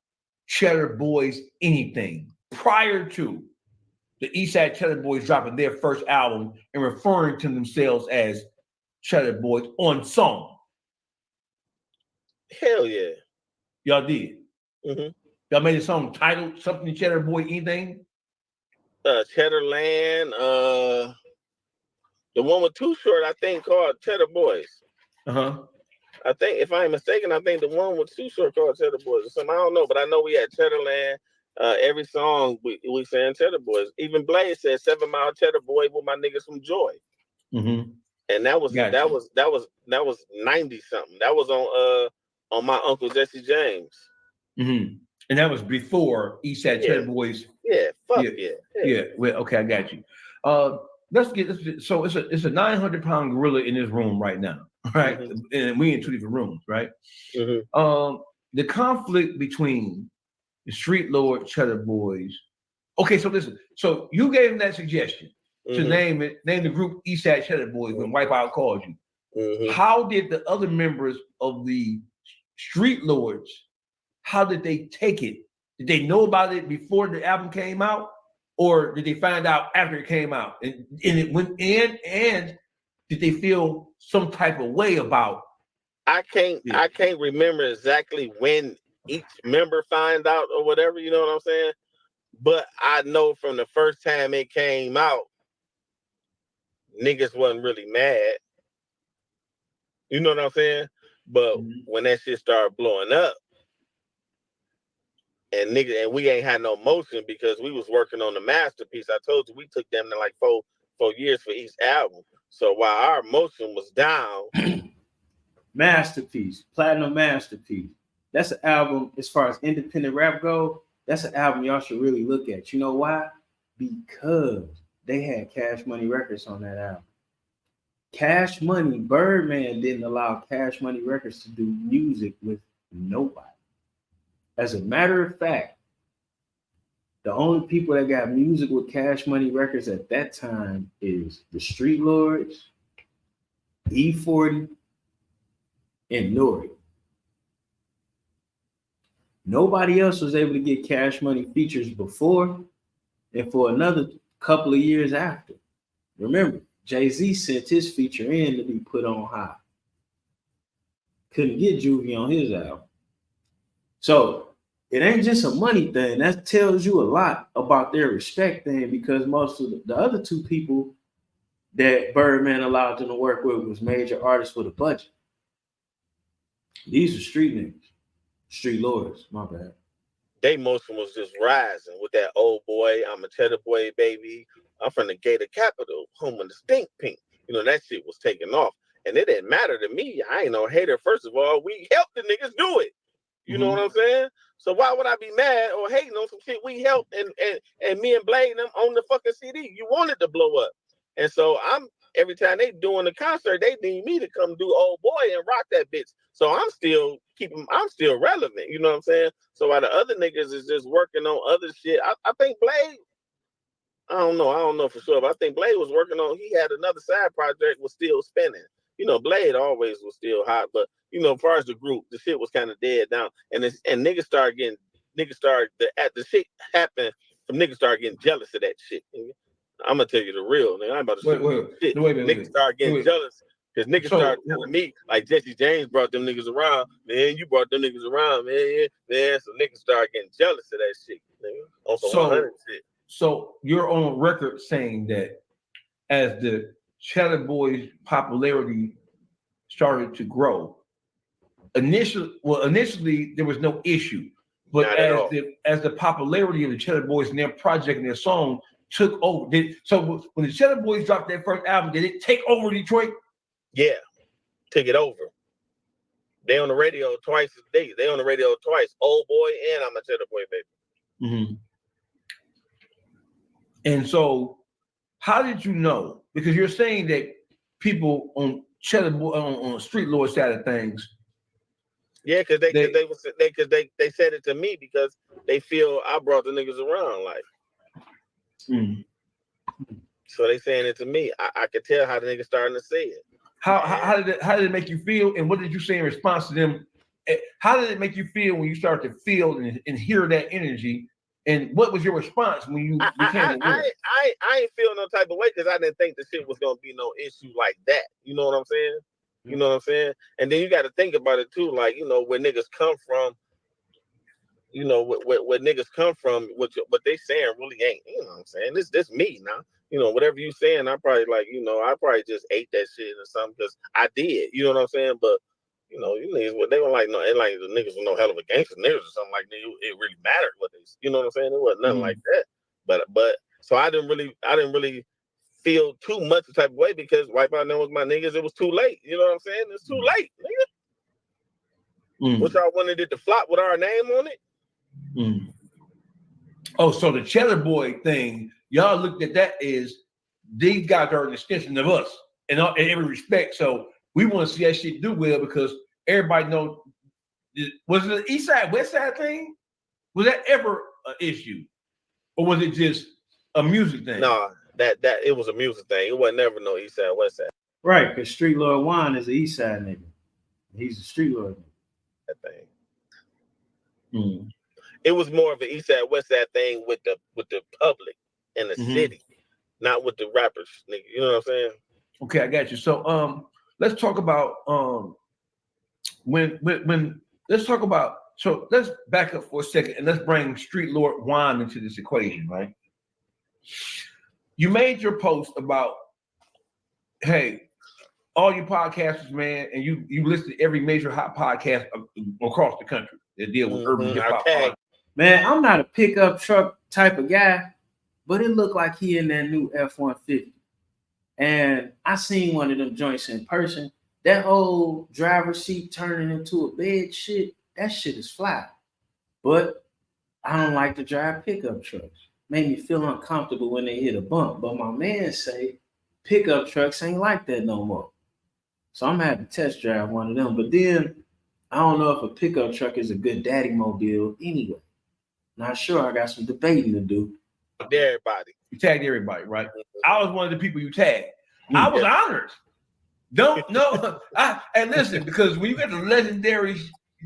Cheddar Boys Anything prior to the East Side Cheddar Boys dropping their first album and referring to themselves as Cheddar Boys on song? Hell yeah. Y'all did? Mm-hmm. Y'all made a song titled something Cheddar Boy Anything? Cheddar Land, the one with Too Short, I think, called Cheddar Boys. Uh-huh. I think, if I ain't mistaken, I think the one with Too Short called Cheddar Boys or something. I don't know, but I know we had Cheddarland. Every song we saying Cheddar Boys. Even Blaze said 7 Mile Cheddar Boy with my niggas from Joy. Mm-hmm. And that was 90 something. That was on my Uncle Jesse James. Mm-hmm. And that was before Eastside Cheddar Boys. Yeah, yeah. Well, okay, I got you. Let's get this. So it's a 900-pound gorilla in this room right now, right? Mm-hmm. And we in 2 different rooms, right? Mm-hmm. The conflict between the Streetlord Cheddar Boys. Okay, so listen. So you gave him that suggestion to name the group Eastside Cheddar Boys when Wipeout called you. Mm-hmm. How did the other members of the Streetlords, how did they take it? Did they know about it before the album came out, or did they find out after it came out? And it went in, and did they feel some type of way about? I can't remember exactly when each member find out or whatever. You know what I'm saying? But I know from the first time it came out, niggas wasn't really mad. You know what I'm saying? But when that shit started blowing up, and we ain't had no motion because we was working on the masterpiece. I told you we took them to like four years for each album. So while our motion was down, Masterpiece, Platinum Masterpiece. That's an album, as far as independent rap go, that's an album y'all should really look at. You know why? Because they had Cash Money Records on that album. Cash Money, Birdman didn't allow Cash Money Records to do music with nobody. As a matter of fact, the only people that got music with Cash Money Records at that time is the Streetlords, E40, and Nori. Nobody else was able to get Cash Money features before and for another couple of years after. Remember, Jay-Z sent his feature in to be put on high. Couldn't get Juvie on his album. So it ain't just a money thing. That tells you a lot about their respect thing, because most of the other 2 people that Birdman allowed them to work with was major artists with a budget. These are street niggas. Street lords, my bad. They motion was just rising with that old boy. I'm a Cheddar Boy, baby. I'm from the Gator Capital, home of the Stink Pink. You know, that shit was taking off. And it didn't matter to me. I ain't no hater. First of all, we helped the niggas do it. You know what I'm saying? So why would I be mad or hating on some shit we helped and me and Blade them on the fucking CD? You wanted to blow up. And so every time they doing the concert, they need me to come do Old Boy and rock that bitch. So I'm still relevant. You know what I'm saying? So while the other niggas is just working on other shit, I think Blade, I don't know for sure, but I think Blade was working on, he had another side project was still spinning. You know, Blade always was still hot, but you know, as far as the group, the shit was kind of dead down. And niggas started the shit happened from niggas started getting jealous of that shit. I'm gonna tell you the real, nigga. I'm about to shit. Niggas started getting jealous because niggas started telling me like Jesse James brought them niggas around, man. You brought them niggas around, man. So niggas started getting jealous of that shit, nigga. On some 100 shit. So you're on record saying that as the Cheddar Boys' popularity started to grow, initially there was no issue, but as the popularity of the Cheddar Boys and their project and their song took over. So when the Cheddar Boys dropped their first album, did it take over Detroit? Yeah, took it over. They on the radio twice a day. They on the radio twice. Old Boy and I'm a Cheddar Boy, baby. Mm-hmm. And so, how did you know? Because you're saying that people on Cheddar Boy on the Streetlord side of things. Yeah, because they said it to me because they feel I brought the niggas around, like. So they saying it to me. I could tell how the niggas starting to say it. How did it make you feel? And what did you say in response to them? How did it make you feel when you started to feel and hear that energy? And what was your response when you became aware? I ain't feel no type of way because I didn't think the shit was gonna be no issue like that. You know what I'm saying? You know what I'm saying? And then you got to think about it too, like, you know, where niggas come from. You know, where niggas come from, what they saying really ain't. You know what I'm saying? This me now. You know, whatever you saying, I probably like, you know, I probably just ate that shit or something because I did. You know what I'm saying? But you know, you niggas, they were like, no, it like the niggas were no hell of a gangster niggas or something like that. It really mattered what they, you know what I'm saying? It wasn't nothing like that. But so I didn't really feel too much the type of way because Wipeout them was my niggas. It was too late. You know what I'm saying? It's too late, nigga. What y'all wanted it to flop with our name on it? Oh, so the Cheddar Boy thing, y'all looked at that as these guys are an extension of us in every respect. So we want to see that shit do well because everybody knows. Was it an East Side, West Side thing? Was that ever an issue? Or was it just a music thing? No, that it was a music thing. It wasn't never no East Side, West Side. Right, because Streetlord Juan is an East Side nigga. He's a Streetlord. That thing. It was more of an East Side, West Side thing with the public and the city, not with the rappers, nigga. You know what I'm saying? Okay, I got you. So let's talk about when let's talk about, so let's back up for a second and let's bring Streetlord Juan into this equation, right? You made your post about, hey, all you podcasters, man, and you listed every major hot podcast across the country that deal with urban hip hop. Man, I'm not a pickup truck type of guy, but it looked like he in that new F-150. And I seen one of them joints in person. That whole driver's seat turning into a bed shit, that shit is fly. But I don't like to drive pickup trucks. Made me feel uncomfortable when they hit a bump. But my man say pickup trucks ain't like that no more. So I'm gonna have to test drive one of them. But then I don't know if a pickup truck is a good daddy mobile anyway. Not sure. I got some debating to do. Everybody. You tagged everybody, right? I was one of the people you tagged. I was honored. Don't know. And listen, because when you got the legendary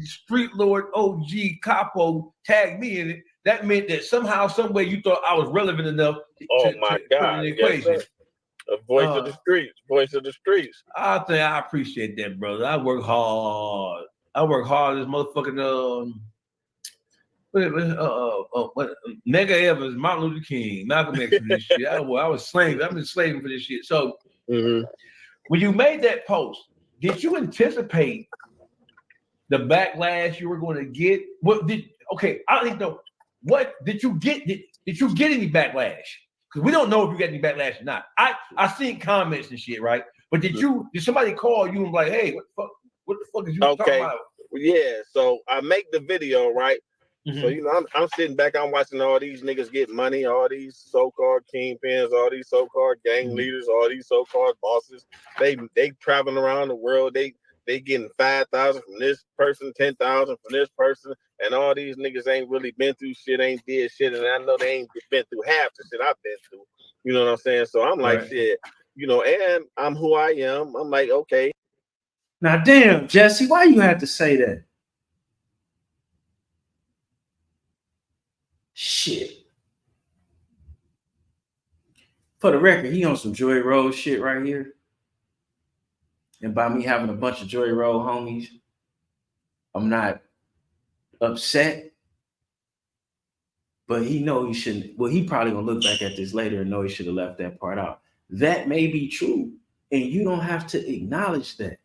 Streetlord OG Capo tag me in it, that meant that somehow, some way you thought I was relevant enough to put in the equation. Yes, a voice of the streets, voice of the streets. I appreciate that, brother. I work hard. This motherfucking Mega Evans, Martin Luther King, Malcolm X for this shit. I was slaving. I've been slaving for this shit. So when you made that post, did you anticipate the backlash you were going to get? I don't know. What did you get? Did you get any backlash? Because we don't know if you got any backlash or not. I seen comments and shit, right? But did somebody call you and be like, hey, what the fuck is you talking about? Yeah, so I make the video, right? So, you know, I'm sitting back, I'm watching all these niggas get money, all these so-called kingpins, all these so-called gang leaders, all these so-called bosses. They traveling around the world. They getting 5,000 from this person, 10,000 from this person, and all these niggas ain't really been through shit, ain't did shit, and I know they ain't been through half the shit I've been through. You know what I'm saying? So I'm like, shit, you know, and I'm who I am. I'm like, okay. Now, damn, Jesse, why you have to say that? Shit. For the record, he on some Joy Road shit right here. And by me having a bunch of Joy Road homies, I'm not upset. But he know he shouldn't. Well, he probably gonna look back at this later and know he should have left that part out. That may be true, and you don't have to acknowledge that.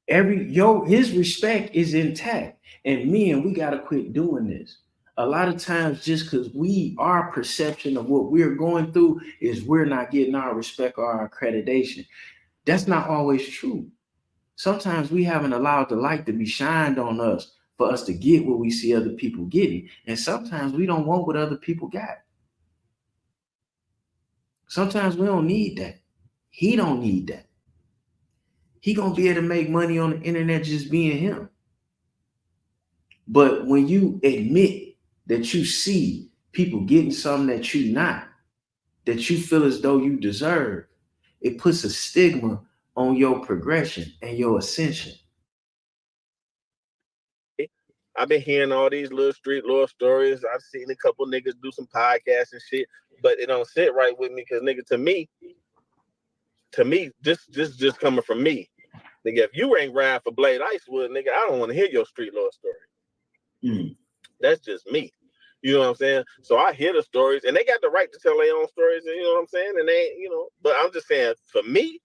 His respect is intact, and we gotta quit doing this. A lot of times, just because our perception of what we're going through is we're not getting our respect or our accreditation. That's not always true. Sometimes we haven't allowed the light to be shined on us for us to get what we see other people getting. And sometimes we don't want what other people got. Sometimes we don't need that. He don't need that. He gonna be able to make money on the internet just being him. But when you admit that you see people getting something that you not, that you feel as though you deserve, it puts a stigma on your progression and your ascension. I've been hearing all these little Streetlord stories. I've seen a couple niggas do some podcasts and shit, but it don't sit right with me because, nigga, to me, just coming from me, nigga, if you ain't ride for Blade Icewood, nigga, I don't want to hear your Streetlord story. That's just me. You know what I'm saying? So I hear the stories, and they got the right to tell their own stories, and you know what I'm saying? And they, you know, but I'm just saying, for me,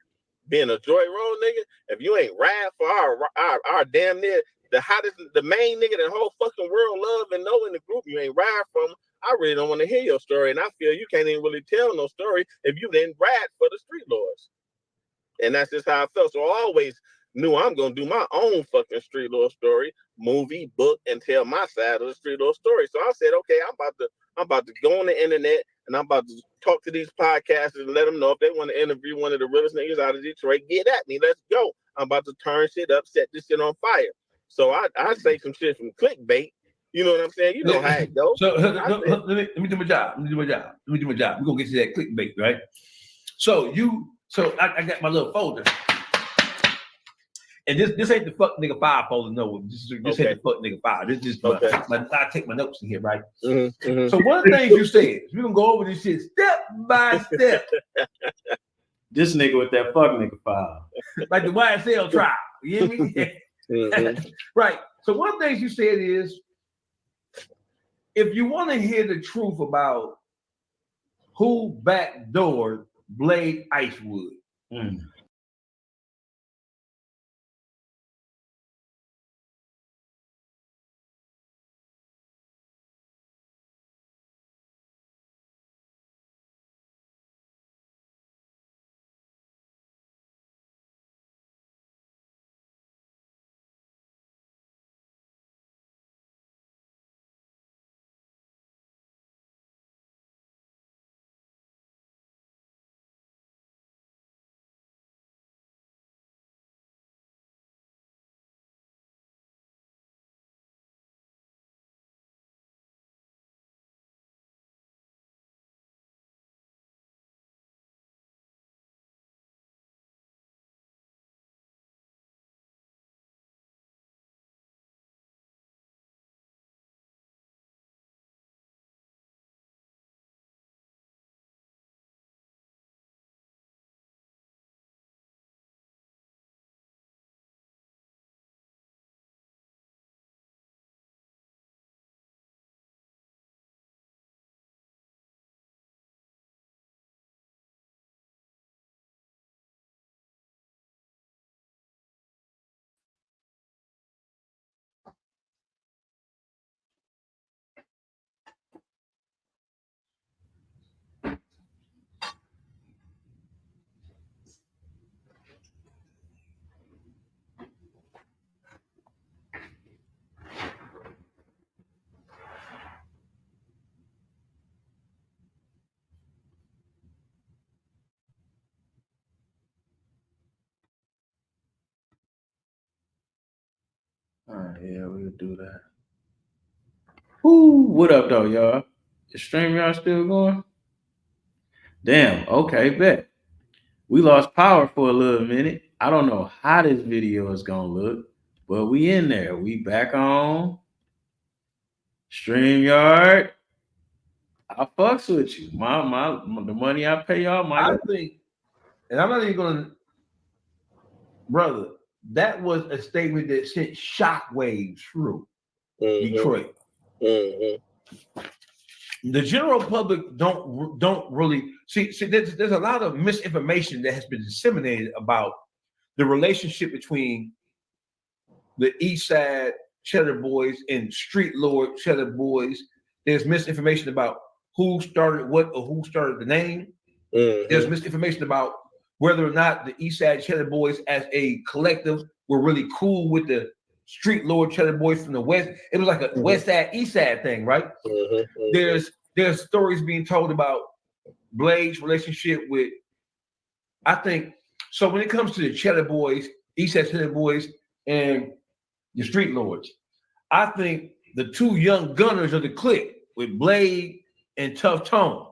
being a Joy Road nigga, if you ain't ride for our damn near the hottest, the main nigga the whole fucking world love and know in the group, you ain't ride from, I really don't want to hear your story. And I feel you can't even really tell no story if you didn't ride for the Streetlords. And that's just how I felt. So I always knew I'm gonna do my own fucking Streetlord story, movie, book, and tell my side of the Streetlord story. So I said, okay, I'm about to go on the internet and I'm about to talk to these podcasters and let them know if they want to interview one of the realest niggas out of Detroit, get at me. Let's go. I'm about to turn shit up, set this shit on fire. So I say some shit from Clickbait. You know what I'm saying? You know how it goes. So let me do my job. Let me do my job. We're gonna get to that Clickbait, right? So I got my little folder. And this ain't the fuck nigga 5 folder, no. This ain't the fuck nigga 5. This is I take my notes in here, right? Mm-hmm, mm-hmm. So one of the things you said, we're gonna go over this shit step by step. This nigga with that fuck nigga 5. Like the YSL trial. You hear me? Mm-hmm. Right. So one of the things you said is, if you want to hear the truth about who backdoored Blade Icewood. All right, yeah, we'll do that. Whoo, what up though, y'all? Is StreamYard still going? Damn, okay, bet. We lost power for a little minute. I don't know how this video is gonna look, but we in there. We back on StreamYard. I fucks with you. The money I pay y'all, I think, and I'm not even gonna, brother, that was a statement that sent shockwaves through Detroit. Mm-hmm. The general public don't really see. There's a lot of misinformation that has been disseminated about the relationship between the East Side Cheddar Boys and Streetlord Cheddar Boys. There's misinformation about who started what or who started the name. Mm-hmm. There's misinformation about whether or not the East Side Cheddar Boys as a collective were really cool with the Streetlord Cheddar Boys from the West. It was like a West Side, East Side thing, right? Mm-hmm. There's stories being told about Blade's relationship with, I think, so when it comes to the Cheddar Boys, East Side Cheddar Boys, and the Streetlords, I think the two young gunners of the clique with Blade and Tough Tone.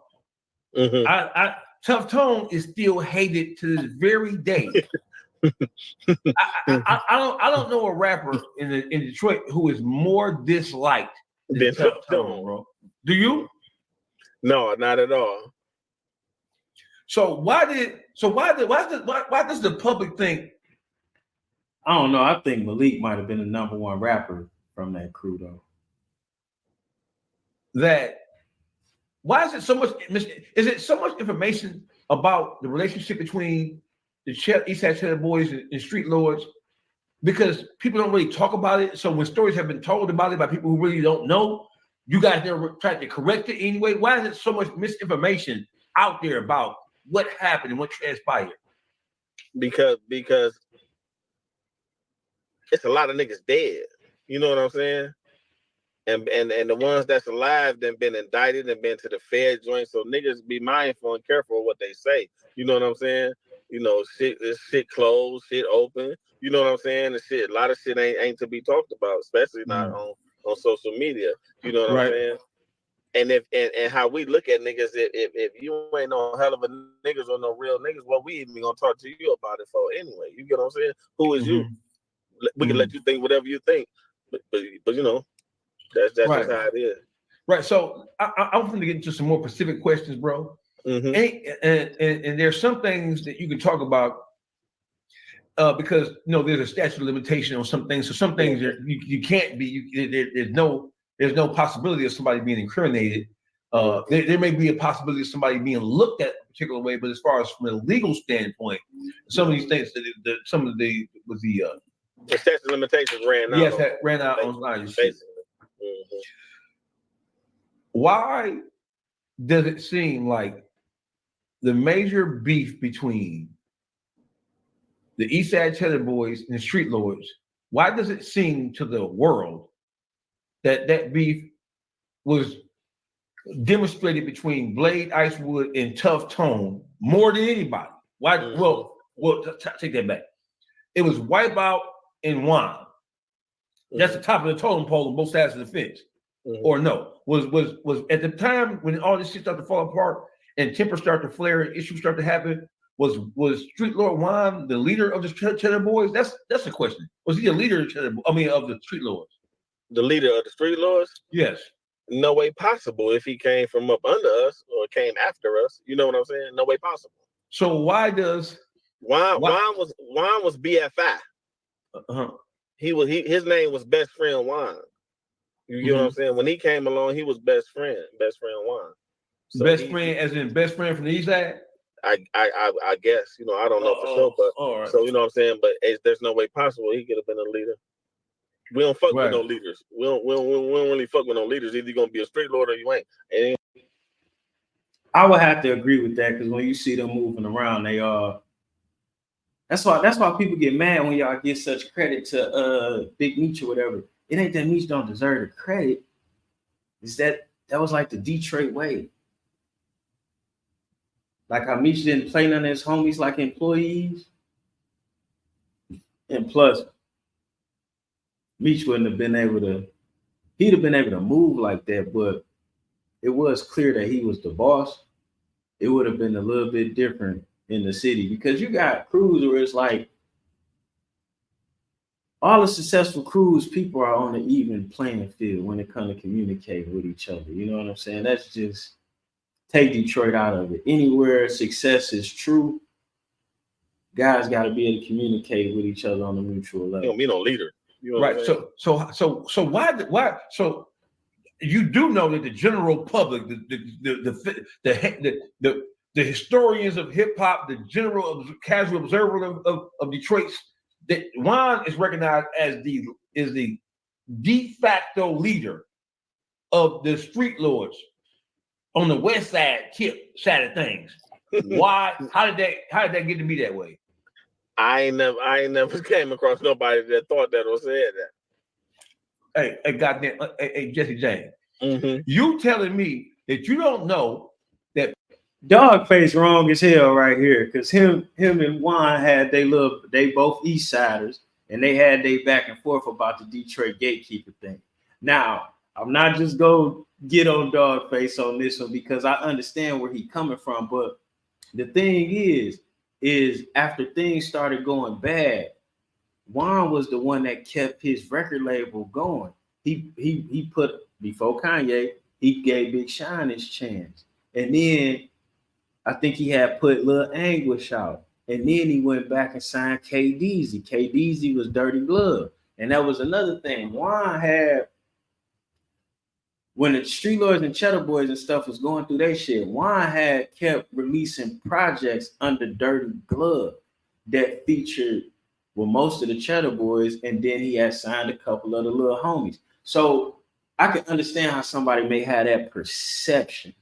Mm-hmm. Tough Tone is still hated to this very day. I don't know a rapper in Detroit who is more disliked than Tough Tone, bro. Do you? No, not at all. So why does the public think? I don't know. I think Malik might have been the number one rapper from that crew, though. That why is it so much? Is it so much information about the relationship between East Side Cheddar Boys and Streetlords, because people don't really talk about it. So when stories have been told about it by people who really don't know, you guys never tried to correct it anyway. Why is it so much misinformation out there about what happened and what transpired? Because it's a lot of niggas dead. You know what I'm saying? And the ones that's alive then been indicted and been to the Fed joint. So niggas be mindful and careful of what they say. You know what I'm saying? You know, shit closed, shit open. You know what I'm saying? A lot of shit ain't to be talked about, especially not on social media. You know what I'm saying? And and how we look at niggas, if you ain't no hell of a niggas or no real niggas, what we even gonna talk to you about it for anyway? You get what I'm saying? Who is you? We can let you think whatever you think, but you know, that's just how it is. Right. So I'm going to get into some more specific questions, bro. And there's some things that you can talk about because there's a statute of limitation on some things. So some things you can't be. There's no possibility of somebody being incriminated. There may be a possibility of somebody being looked at a particular way, but as far as from a legal standpoint, some of these things, the statute of limitations ran out. Yes, that ran out on line. Why does it seem like the major beef between the East Side Cheddar Boys and the Streetlords, why does it seem to the world that beef was demonstrated between Blade, Icewood, and Tough Tone more than anybody? Why? Well, take that back. It was Wipeout and Juan. That's the top of the totem pole on both sides of the fence. Or no, was at the time when all this shit started to fall apart and tempers started to flare and issues started to happen, was Streetlord Juan the leader of the Cheddar Boys? That's the question. Was he a leader of the Streetlords? The leader of the Streetlords? Yes. No way possible if he came from up under us or came after us. You know what I'm saying? No way possible. So why does Juan was BFI? His name was Best Friend Juan. You get what I'm saying? When he came along, he was best friend Juan. So best friend, as in best friend from the East Side? I guess, I don't know for sure, but so you know what I'm saying. But there's no way possible he could have been a leader. We don't fuck with no leaders. We don't really fuck with no leaders. Either you're gonna be a Streetlord or you ain't. I would have to agree with that because when you see them moving around, they are. That's why people get mad when y'all give such credit to Big Meech or whatever. It ain't that Meech don't deserve the credit. It's that was like the Detroit way. Like how Meech didn't play none of his homies like employees. And plus, Meech wouldn't have been able to, he'd have been able to move like that, but it was clear that he was the boss. It would have been a little bit different in the city because you got crews where it's like all the successful crews, people are on an even playing field when it comes to communicating with each other. You know what I'm saying? That's just take Detroit out of it. Anywhere success is true, guys got to be able to communicate with each other on a mutual level. You don't be no leader. You know right. So why? So you do know that the general public, the historians of hip hop, the general casual observer of Detroit, that Juan is recognized as the de facto leader of the Streetlords on the west side side of things. Why? How did that get to be that way? I ain't never came across nobody that thought that or said that. Hey, goddamn, hey, Jesse James. You telling me that you don't know that Dawgface wrong as hell right here, because him and Juan had they both East Siders, and they had they back and forth about the Detroit gatekeeper thing. Now, I'm not just go get on Dawgface on this one because I understand where he's coming from, but the thing is after things started going bad, Juan was the one that kept his record label going. He put, before Kanye, he gave Big Sean his chance. And then I think he had put Lil Anguish out. And then he went back and signed K-Deezy. K-Deezy was Dirty Glove. And that was another thing. Juan had, when the Streetlords and Cheddar Boys and stuff was going through their shit, Juan had kept releasing projects under Dirty Glove. that featured with most of the Cheddar boys, and then he had signed a couple of the little homies. So I can understand how somebody may have that perception,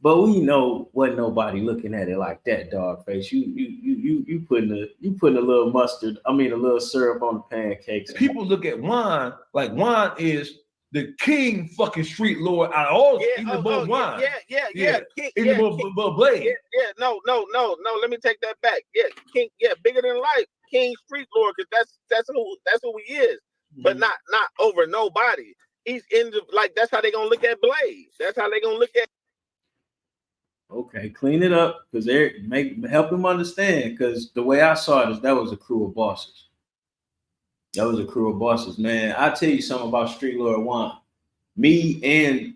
but we know wasn't nobody looking at it like that, Dawgface. You putting a little mustard, I mean a little syrup on the pancakes. People look at Juan like Juan is the king fucking street lord out of all, even above Juan. Even above Blade. No. Let me take that back. Yeah, King. Yeah, bigger than life, King Street Lord, because that's who he is. But not over nobody. He's in the, like, that's how they gonna look at Blade. That's how they gonna look at. Okay, clean it up, because they help him understand. Because the way I saw it is that was a crew of bosses. That was a crew of bosses, man. I'll tell you something about Streetlord Juan. Me and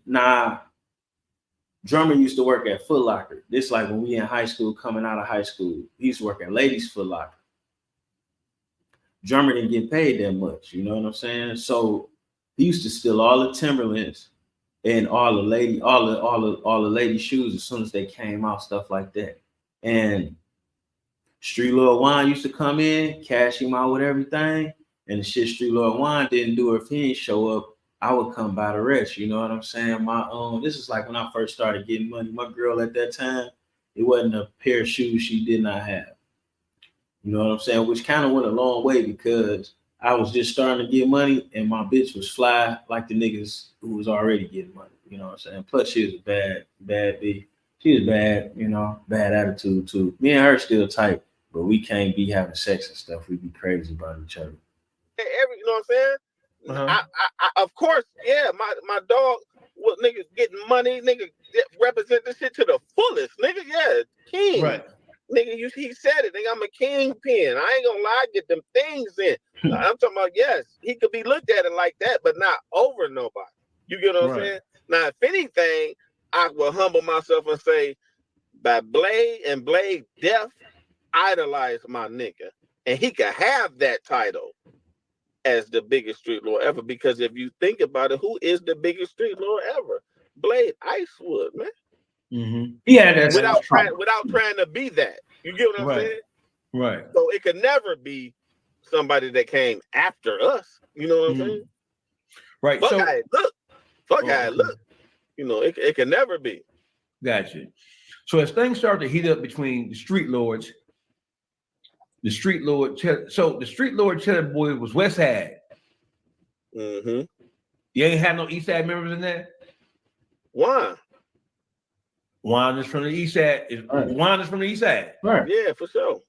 Drummer used to work at Foot Locker. This like when we in high school, coming out of high school. He used to work at Ladies Foot Locker. Drummer didn't get paid that much, you know what I'm saying? So he used to steal all the Timberlands and all the lady shoes as soon as they came out, stuff like that. And Streetlord Juan used to come in, cash him out with everything. And the shit Streetlord Juan didn't do, if he didn't show up, I would come by the rest. You know what I'm saying? This is like when I first started getting money. My girl at that time, it wasn't a pair of shoes she did not have. You know what I'm saying? Which kind of went a long way, because I was just starting to get money and my bitch was fly like the niggas who was already getting money. You know what I'm saying? Plus she was a bad bitch. She was bad, you know, bad attitude too. Me and her still tight, but we can't be having sex and stuff. We be crazy about each other. You know what I'm saying? I of course, yeah, my dog, well, niggas getting money, nigga represent this shit to the fullest, nigga, yeah, king. Right. Nigga, he said it, nigga, I'm a kingpin. I ain't gonna lie, I get them things in. I'm talking about, yes, he could be looked at it like that, but not over nobody. You get what I'm saying? Now, if anything, I will humble myself and say, by Blade and Blade Death, idolize my nigga. And he could have that title as the biggest street lord ever, because if you think about it, who is the biggest street lord ever? Blade Icewood, man. Mm-hmm. Yeah, that's without trying to be that. You get what I'm saying? Right. So it could never be somebody that came after us. You know what I'm saying? Right. Fuck I look. You know, it can never be. Gotcha. So as things start to heat up between the street lords, the street lord Cheddar boy was West Side. Mm-hmm. You ain't had no East Side members in there? Why? Juan is from the East Side. Juan is from the East Side. Right. Yeah, for sure.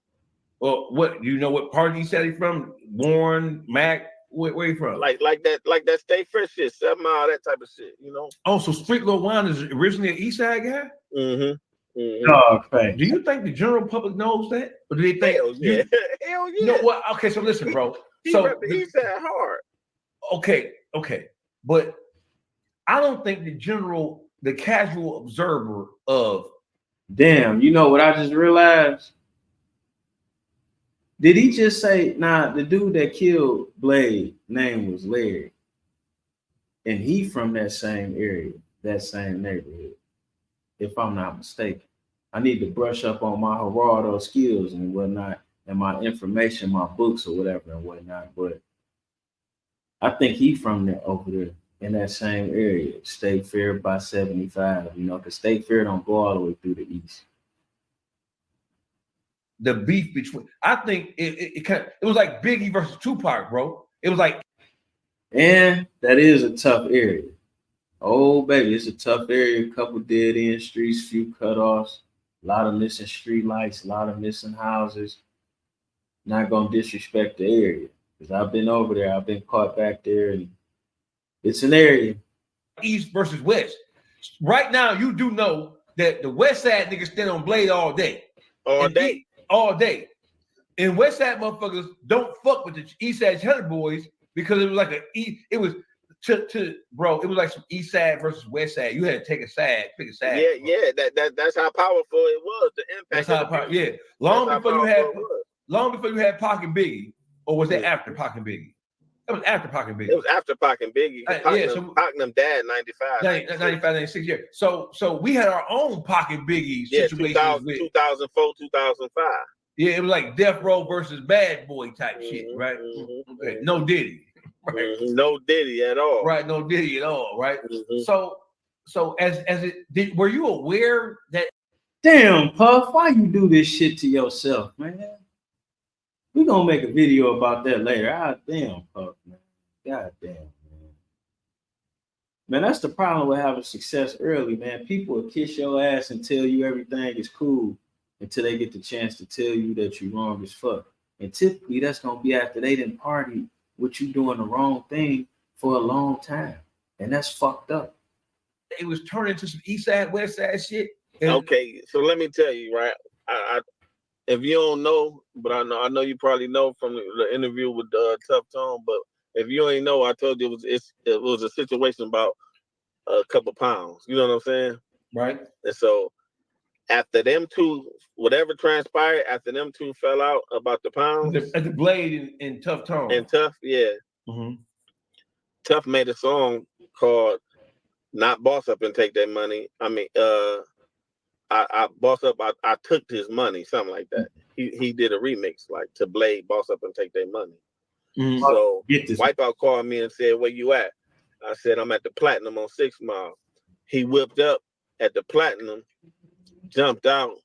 Well, what you know? What part of the East Side he's from? Warren, Mac. Where you from? Like that Stay Fresh shit, 7 Mile, that type of shit. You know. Oh, so Streetlord Juan is originally an East Side guy. Mm-hmm. Dawgface. Do you think the general public knows that, or do they think? Hell yeah. Hell yeah. You know what? Okay, so listen, bro. He said hard. Okay, but I don't think the casual observer of. Damn, you know what I just realized? Did he just say, nah, the dude that killed Blade name was Larry, and he from that same area, that same neighborhood, if I'm not mistaken. I need to brush up on my Gerardo skills and whatnot, and my information, my books or whatever and whatnot, but I think he from there over there in that same area, State Fair by 75, you know, because State Fair don't go all the way through the east. The beef between, I think it was like Biggie versus Tupac, bro. It was like, and that is a tough area. Oh baby, it's a tough area. A couple dead end streets, few cutoffs, a lot of missing street lights, a lot of missing houses. Not gonna disrespect the area, because I've been over there, I've been caught back there, and it's an area. East versus West. Right now, you do know that the West Side niggas stand on Blade all day. All day. And West Side motherfuckers don't fuck with the East Side Cheddar boys, because it was like it was like some East Side versus West Side. You had to take a side, pick a side. Yeah. That's how powerful it was. The impact. That's how powerful. Yeah. Long before you had Pac and Biggie, or was that after Pac and Biggie? That was after Pac and Biggie. It was after Pac and Biggie. Pac and them dad 95. 95, 96 years. So we had our own Pac and Biggie situation. 2004, 2005. Yeah, it was like Death Row versus Bad Boy type shit, right? Okay. No Diddy. Right. No Diddy at all. Right, no Diddy at all, right? So as it were you aware that damn Puff, why you do this shit to yourself, man? We gonna make a video about that later. Ah damn Puff, man. God damn, man. Man, that's the problem with having success early, man. People will kiss your ass and tell you everything is cool until they get the chance to tell you that you're wrong as fuck. And typically that's gonna be after they didn't party with you doing the wrong thing for a long time. And that's fucked up. it was turning into some East Side, West Side shit? Okay, so let me tell you, right? I if you don't know, but I know you probably know from the interview with Tough Tone, but if you ain't know, I told you it was a situation about a couple pounds. You know what I'm saying? Right. And so after them two, whatever transpired, after them two fell out about the pounds, At the Blade in Tough Tone. and Tough, yeah. Tough made a song called "Not Boss Up and Take That Money." I mean, I boss up. I took his money, something like that. He did a remix like to Blade, "Boss Up and Take Their Money." So Wipeout called me and said, "Where you at?" I said, "I'm at the Platinum on 6 Mile." He whipped up at the Platinum, jumped out,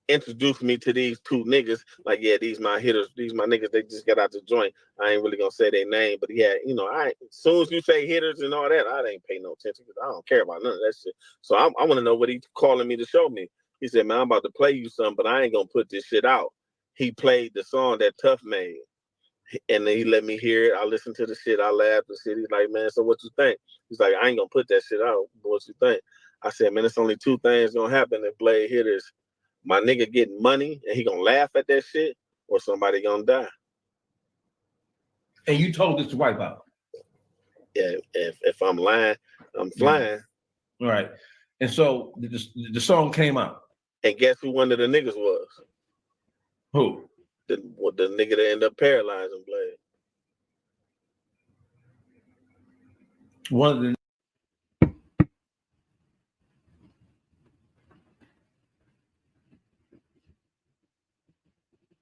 introduced me to these two niggas. Like, yeah, these my hitters, these my niggas. They just got out the joint. I ain't really gonna say their name, but he had, as soon as you say hitters and all that, I ain't pay no attention because I don't care about none of that shit. So I want to know what he's calling me to show me. He said, "Man, I'm about to play you something, but I ain't gonna put this shit out." He played the song that Tough made, and then he let me hear it. I listened to the shit. I laughed and shit. He's like, "Man, so what you think?" He's like, "I ain't gonna put that shit out. But what you think?" I said, "Man, it's only two things gonna happen if Blade hitters. My nigga getting money and he gonna laugh at that shit, or somebody gonna die." And you told this to Wipeout. Yeah, if I'm lying, I'm flying. Right. And so the song came out. And guess who one of the niggas was? Who? The nigga that ended up paralyzing Blade. One of the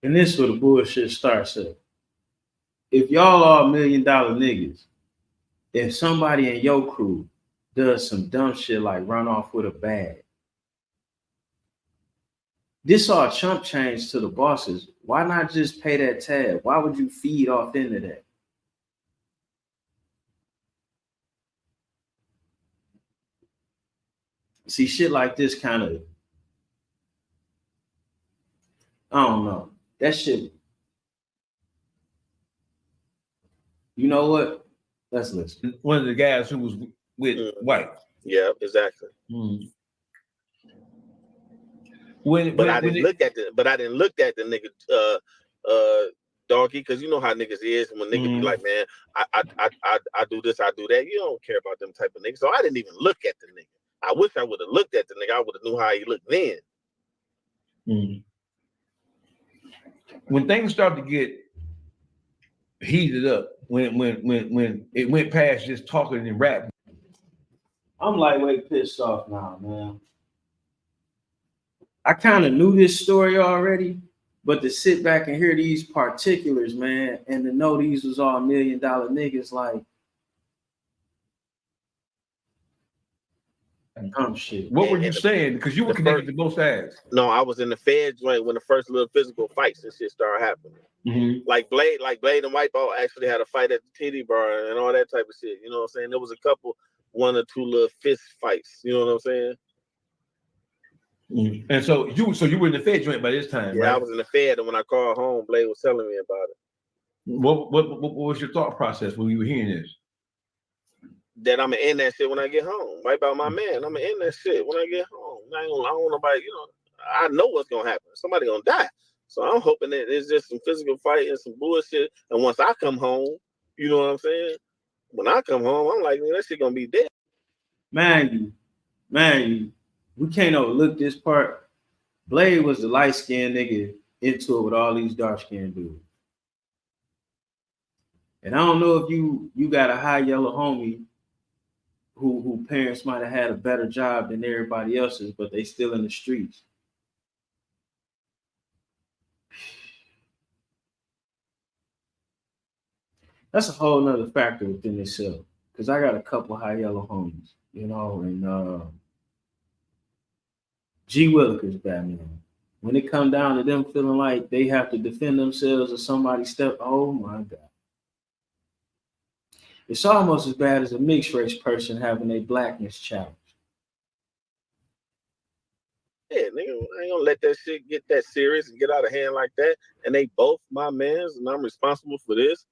And this is where the bullshit starts at. If y'all are $1 million niggas, if somebody in your crew does some dumb shit like run off with a bag, this all chump change to the bosses. Why not just pay that tab? Why would you feed off into that? See, shit like this kind of, I don't know. That shit, you know what? Let's listen. One of the guys who was with White. Yeah, exactly. But I didn't look at the nigga Doggy, because you know how niggas is when niggas be like, "Man, I do this, I do that." You don't care about them type of niggas. So I didn't even look at the nigga. I wish I would have looked at the nigga. I would have knew how he looked then. When things start to get heated up, when it went past just talking and rapping, I'm lightweight pissed off now, man. I kind of knew this story already, but to sit back and hear these particulars, man, and to know these was all $1 million niggas, like, dumb shit. What were you saying? Because you were connected to both sides. No, I was in the Fed joint when the first little physical fights and shit started happening. Like Blade and Wipeout actually had a fight at the TD bar and all that type of shit. You know what I'm saying? There was a couple, one or two little fist fights. You know what I'm saying? And so you were in the Fed joint by this time, yeah, right? I was in the Fed, and when I called home, Blade was telling me about it. What was your thought process when you were hearing this? That I'm gonna end that shit when I get home. Wipeout my man. I'm gonna end that shit when I get home. I don't want nobody, I know what's gonna happen. Somebody gonna die. So I'm hoping that it's just some physical fight and some bullshit. And once I come home, you know what I'm saying? When I come home, I'm like, man, that shit gonna be dead. Man, we can't overlook this part. Blade was the light-skinned nigga into it with all these dark-skinned dudes. And I don't know if you got a high yellow homie who parents might have had a better job than everybody else's, but they still in the streets. that's a whole nother factor within itself. Because I got a couple high yellow homies, and G Willikers Batman. When it come down to them feeling like they have to defend themselves or somebody step, oh my God. It's almost as bad as a mixed race person having a blackness challenge. Yeah, nigga, I ain't gonna let that shit get that serious and get out of hand like that. And they both my mans, and I'm responsible for this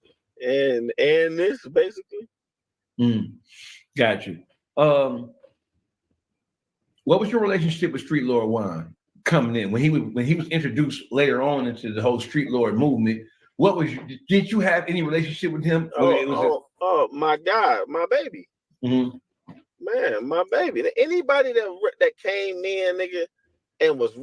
and this basically. Got you. What was your relationship with Streetlord Juan coming in when he was introduced later on into the whole Streetlord movement? What was did you have any relationship with him? Oh, my God, my baby, man, my baby. Anybody that came in, nigga, and was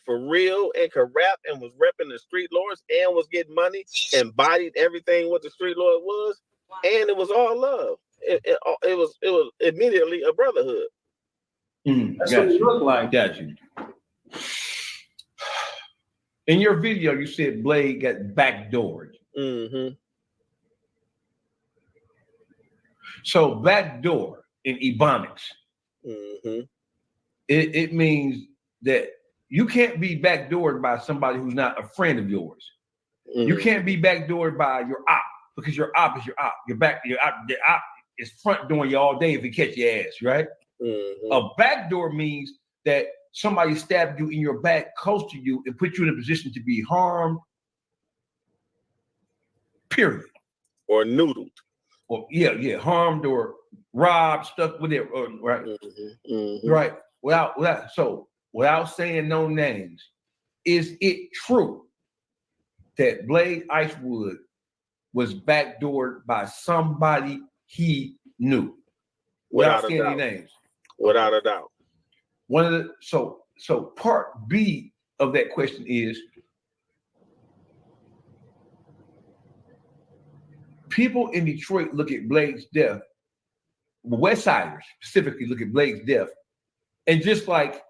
for real and could rap and was repping the Streetlords and was getting money and bodied everything what the Streetlord was, and it was all love. It was immediately a brotherhood. That's what it looked like. Got you. In your video, you said Blade got backdoored. So backdoor in Ebonics, it means that you can't be backdoored by somebody who's not a friend of yours. You can't be backdoored by your op because your op is your op. Your op is front dooring you all day if he catch your ass, right? A backdoor means that somebody stabbed you in your back close to you and put you in a position to be harmed, period. Or noodled. Or harmed or robbed, stuck with it, right? Right. Without saying no names, is it true that Blade Icewood was backdoored by somebody he knew? Without saying any names. Without a doubt. One of the so part B of that question is people in Detroit look at Blade's death, West Siders specifically look at Blade's death, and just like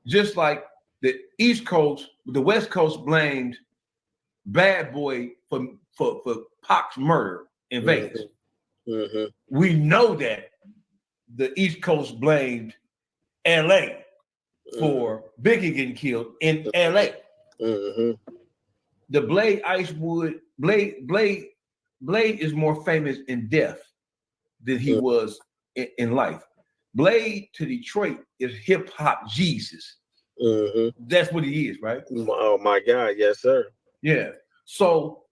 the East Coast, the West Coast blamed Bad Boy for Pac's murder in Vegas. We know that the East Coast blamed LA for Biggie getting killed in LA. The Blade Icewood, Blade is more famous in death than he was in life. Blade to Detroit is hip hop Jesus. That's what he is, right? Oh my God, yes, sir. Yeah. So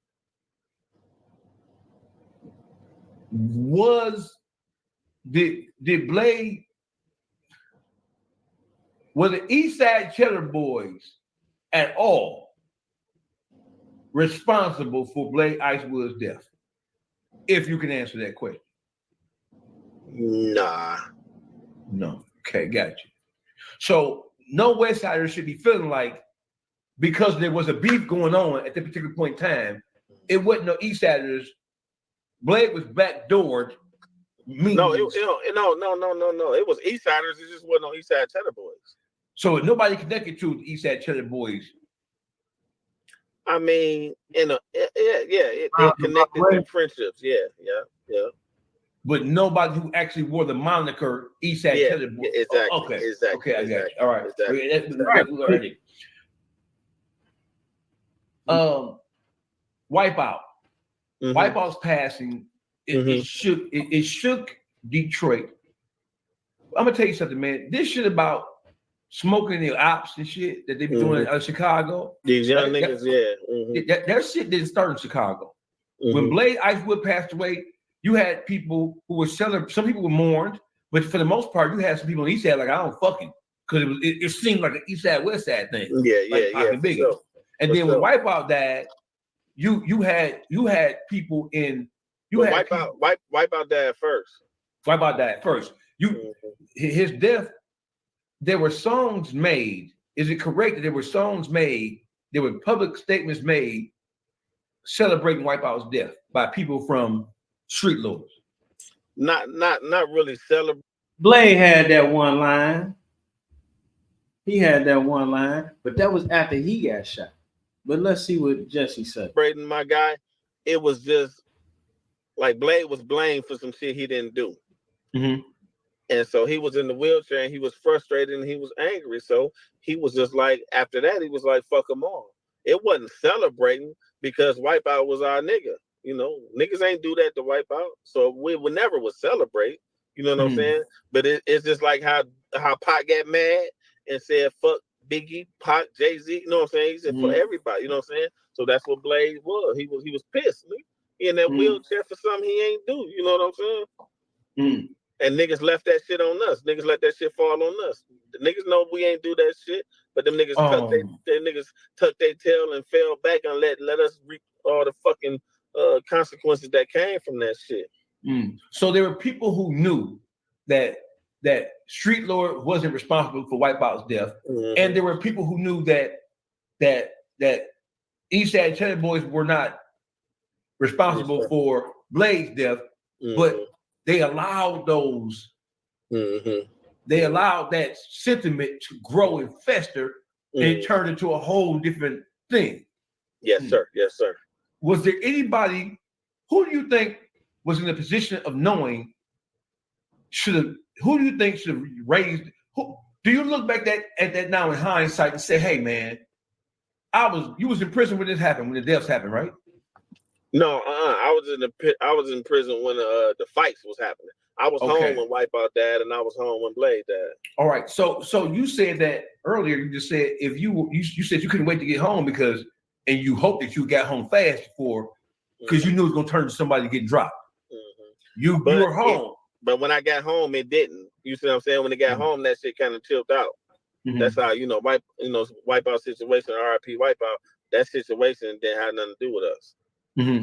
did Blade, were the East Side Cheddar Boys at all responsible for Blade Icewood's death? If you can answer that question. Nah. No. Okay, got you. So no West Siders should be feeling like because there was a beef going on at that particular point in time, it wasn't no East Siders. Blade was backdoored. No, it was East Siders. It just wasn't no East Side Cheddar Boys. So nobody connected to the East Side Cheddar Boys. I mean, it connected to friendships. Yeah. But nobody who actually wore the moniker East Side Cheddar Boys. Exactly. Okay, I got you. All right. Exactly. Wipeout. Wipeout's passing. It shook Detroit. I'm gonna tell you something, man. This shit about smoking the ops and shit that they be doing out of Chicago. These young niggas, that shit didn't start in Chicago. When Blade Icewood passed away, you had people who were selling. Some people were mourned, but for the most part, you had some people on the East Side like, I don't fucking, because it seemed like an East Side West Side thing. Yeah. And then when Wipeout died, you had people in. Wipeout died first. Wipeout died first. His death. There were songs made. Is it correct that there were songs made? There were public statements made celebrating Wipeout's death by people from Streetlord. Not really celebrating. Blade had that one line. He had that one line, but that was after he got shot. But let's see what Jesse said. Celebrating my guy. it was just like Blade was blamed for some shit he didn't do. Mm-hmm. And so he was in the wheelchair and he was frustrated and he was angry. So he was just like, after that, he was like, fuck them all. It wasn't celebrating because Wipeout was our nigga. You know, niggas ain't do that to Wipeout. So we would never would celebrate. You know what I'm saying? But it's just like how Pac got mad and said, fuck Biggie, Pac, Jay-Z. You know what I'm saying? He said, for everybody. You know what I'm saying? So that's what Blaze was. He was pissed. Nigga. He in that wheelchair for something he ain't do. You know what I'm saying? And niggas left that shit on us. Niggas let that shit fall on us. The niggas know we ain't do that shit, but them niggas tucked their tail and fell back and let us reap all the fucking consequences that came from that shit. So there were people who knew that Streetlord wasn't responsible for Wipeout's death, and there were people who knew that Eastside Cheddar Boys were not responsible for Blade's death, but they allowed those. They allowed that sentiment to grow and fester, and it turned into a whole different thing. Yes, sir. Yes, sir. Was there anybody? Who do you think was in the position of knowing? Who do you think should have raised? Do you look back at that now in hindsight and say, "Hey, man, you was in prison when this happened, when the deaths happened, right?" No, I was in prison when the fights was happening. I was home when Wipeout died, and I was home when Blade died. All right. So you said that earlier. You just said if you said you couldn't wait to get home and you hoped that you got home fast because you knew it was gonna turn to somebody to get dropped. You were home. But when I got home, it didn't. You see what I'm saying? When it got home, that shit kind of chilled out. That's how Wipeout situation, RIP Wipeout. That situation didn't have nothing to do with us.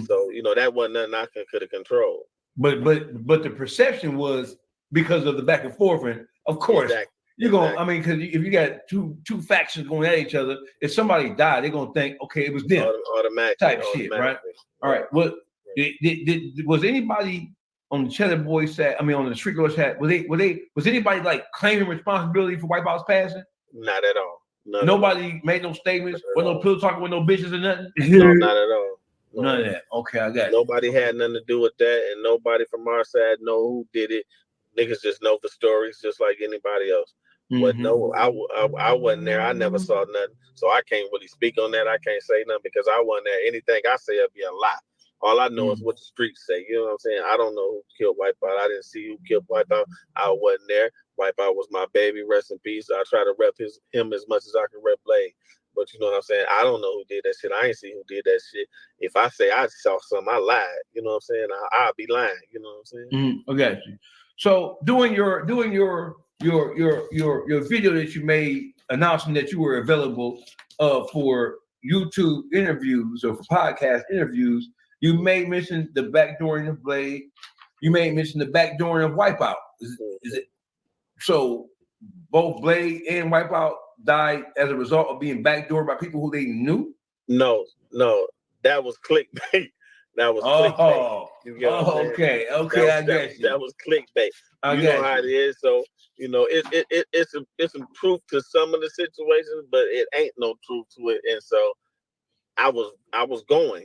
So that wasn't nothing I could have controlled. But the perception was because of the back and forth, and of course you're gonna. I mean, because if you got two factions going at each other, if somebody died, they're gonna think, okay, it was them. Automatic shit, right? All right. Well, was anybody on the Cheddar Boys side? I mean, on the Streetlord side, was anybody like claiming responsibility for Wipeout's passing? Not at all. Nobody made no statements. With no pillow talking with no bitches or nothing. No, not at all. None of that. Okay, I got it. Nobody had nothing to do with that, and nobody from our side know who did it. Niggas just know the stories just like anybody else. But no, I wasn't there. I never saw nothing, so I can't really speak on that. I can't say nothing because I wasn't there. Anything I say will be a lie. All I know is what the streets say. You know what I'm saying? I don't know who killed Wipeout. I didn't see who killed Wipeout. I wasn't there. Wipeout was my baby. Rest in peace. I try to rep him as much as I can rep Blade. But you know what I'm saying? I don't know who did that shit. I ain't see who did that shit. If I say I saw something, I lied. You know what I'm saying? I'll be lying. You know what I'm saying? I got you. So doing your video that you made announcing that you were available for YouTube interviews or for podcast interviews, you made mention the backdooring of Blade. You made mention the backdooring of Wipeout. Is it so? Both Blade and Wipeout died as a result of being backdoored by people who they knew? No, that was clickbait. That was clickbait. Okay, I guess that was clickbait. You know how it is. So it's some truth to some of the situations, but it ain't no truth to it. And so I was going,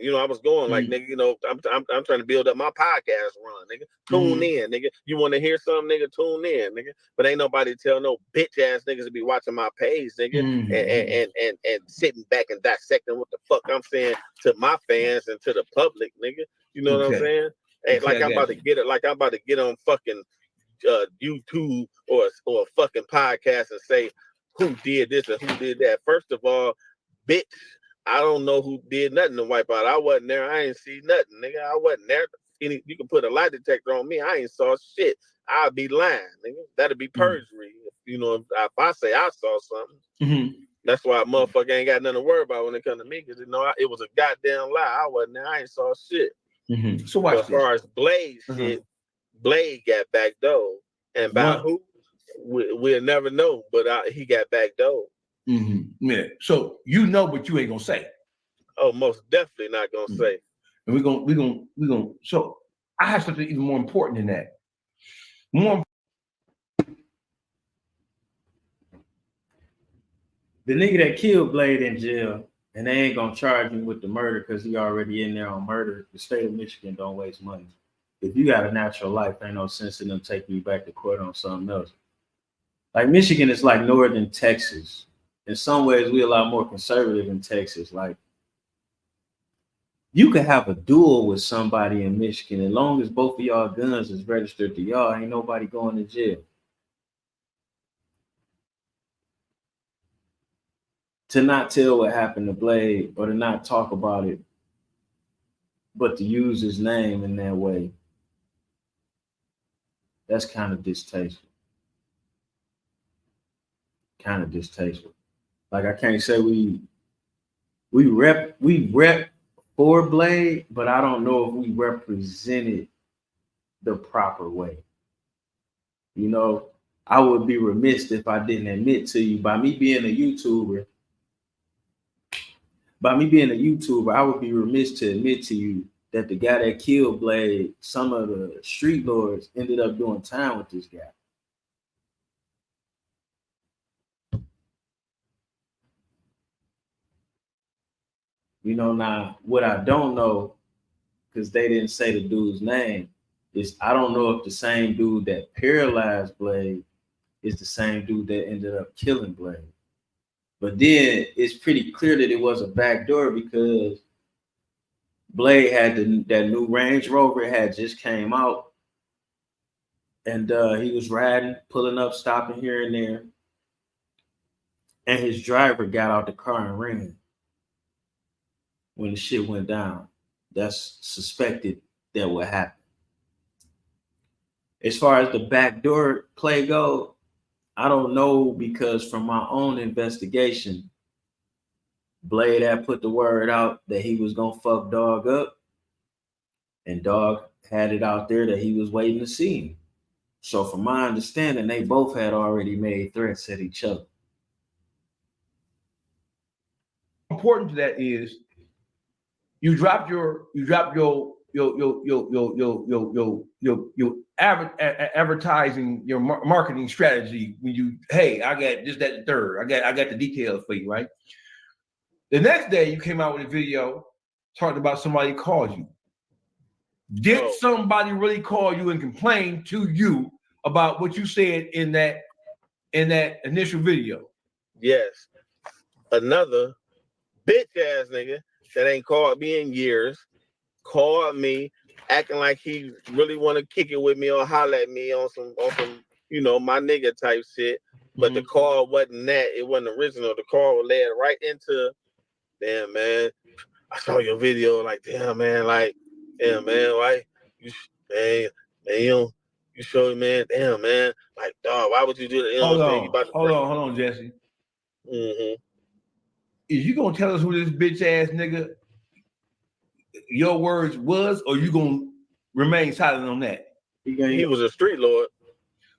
like, nigga, I'm trying to build up my podcast run, nigga. Tune in, nigga. You want to hear something, nigga? Tune in, nigga. But ain't nobody tell no bitch ass niggas to be watching my page, nigga, and sitting back and dissecting what the fuck I'm saying to my fans and to the public, nigga. You know what I'm saying? Ain't like I'm about to get it, like I'm about to get on fucking YouTube or a fucking podcast and say who did this and who did that. First of all, bitch, I don't know who did nothing to Wipeout. I wasn't there. I ain't see nothing, nigga. I wasn't there. You can put a lie detector on me. I ain't saw shit. I'll be lying, nigga. That'd be perjury. If I say I saw something, that's why a motherfucker ain't got nothing to worry about when it comes to me, because it was a goddamn lie. I wasn't there. I ain't saw shit. So watch as far as Blade shit, Blade got backdoor, and by who we'll never know. But he got backdoor. Yeah. So but you ain't gonna say. Oh, most definitely not gonna say. And we're gonna. So I have something even more important than that. The nigga that killed Blade in jail And they ain't gonna charge him with the murder because he already in there on murder. The state of Michigan don't waste money. If you got a natural life, ain't no sense in them taking you back to court on something else. Like Michigan is like northern Texas. In some ways, we a lot more conservative in Texas. Like you could have a duel with somebody in Michigan as long as both of y'all guns is registered to y'all. Ain't nobody going to jail. To not tell what happened to Blade or to not talk about it, but to use his name in that way, that's kind of distasteful. Kind of distasteful. Like I can't say we rep for Blade, but I don't know if we represented the proper way. You know, I would be remiss if I didn't admit to you by me being a YouTuber. I would be remiss to admit to you that the guy that killed Blade, some of the Streetlords ended up doing time with this guy. You know, now what I don't know, because they didn't say the dude's name, is I don't know if the same dude that paralyzed Blade is the same dude that ended up killing Blade. But then it's pretty clear that it was a backdoor because Blade had that new Range Rover had just came out, and he was riding, pulling up, stopping here and there, and his driver got out the car and ran when the shit went down. That's suspected that would happen. As far as the backdoor play go, I don't know because from my own investigation, Blade had put the word out that he was gonna fuck Dog up, and Dog had it out there that he was waiting to see him. So from my understanding, they both had already made threats at each other. Important to that is you dropped your advertising, your marketing strategy when you, hey, I got this, that, and third. I got the details for you, right? The next day you came out with a video talking about somebody called you. Did somebody really call you and complain to you about what you said in that initial video? Yes. Another bitch ass nigga that ain't called me in years called me acting like he really want to kick it with me or holler at me on some you know, my nigga type shit. But the call wasn't that. It wasn't original. The call led right into, damn man, I saw your video. Like, damn man, why you you show me, man, damn man, like dog, why would you do that? You know what I'm saying? You about to hold on, Jesse. Mm-hmm. Is you gonna tell us who this bitch ass nigga, your words was, or you gonna remain silent on that? He was a Streetlord.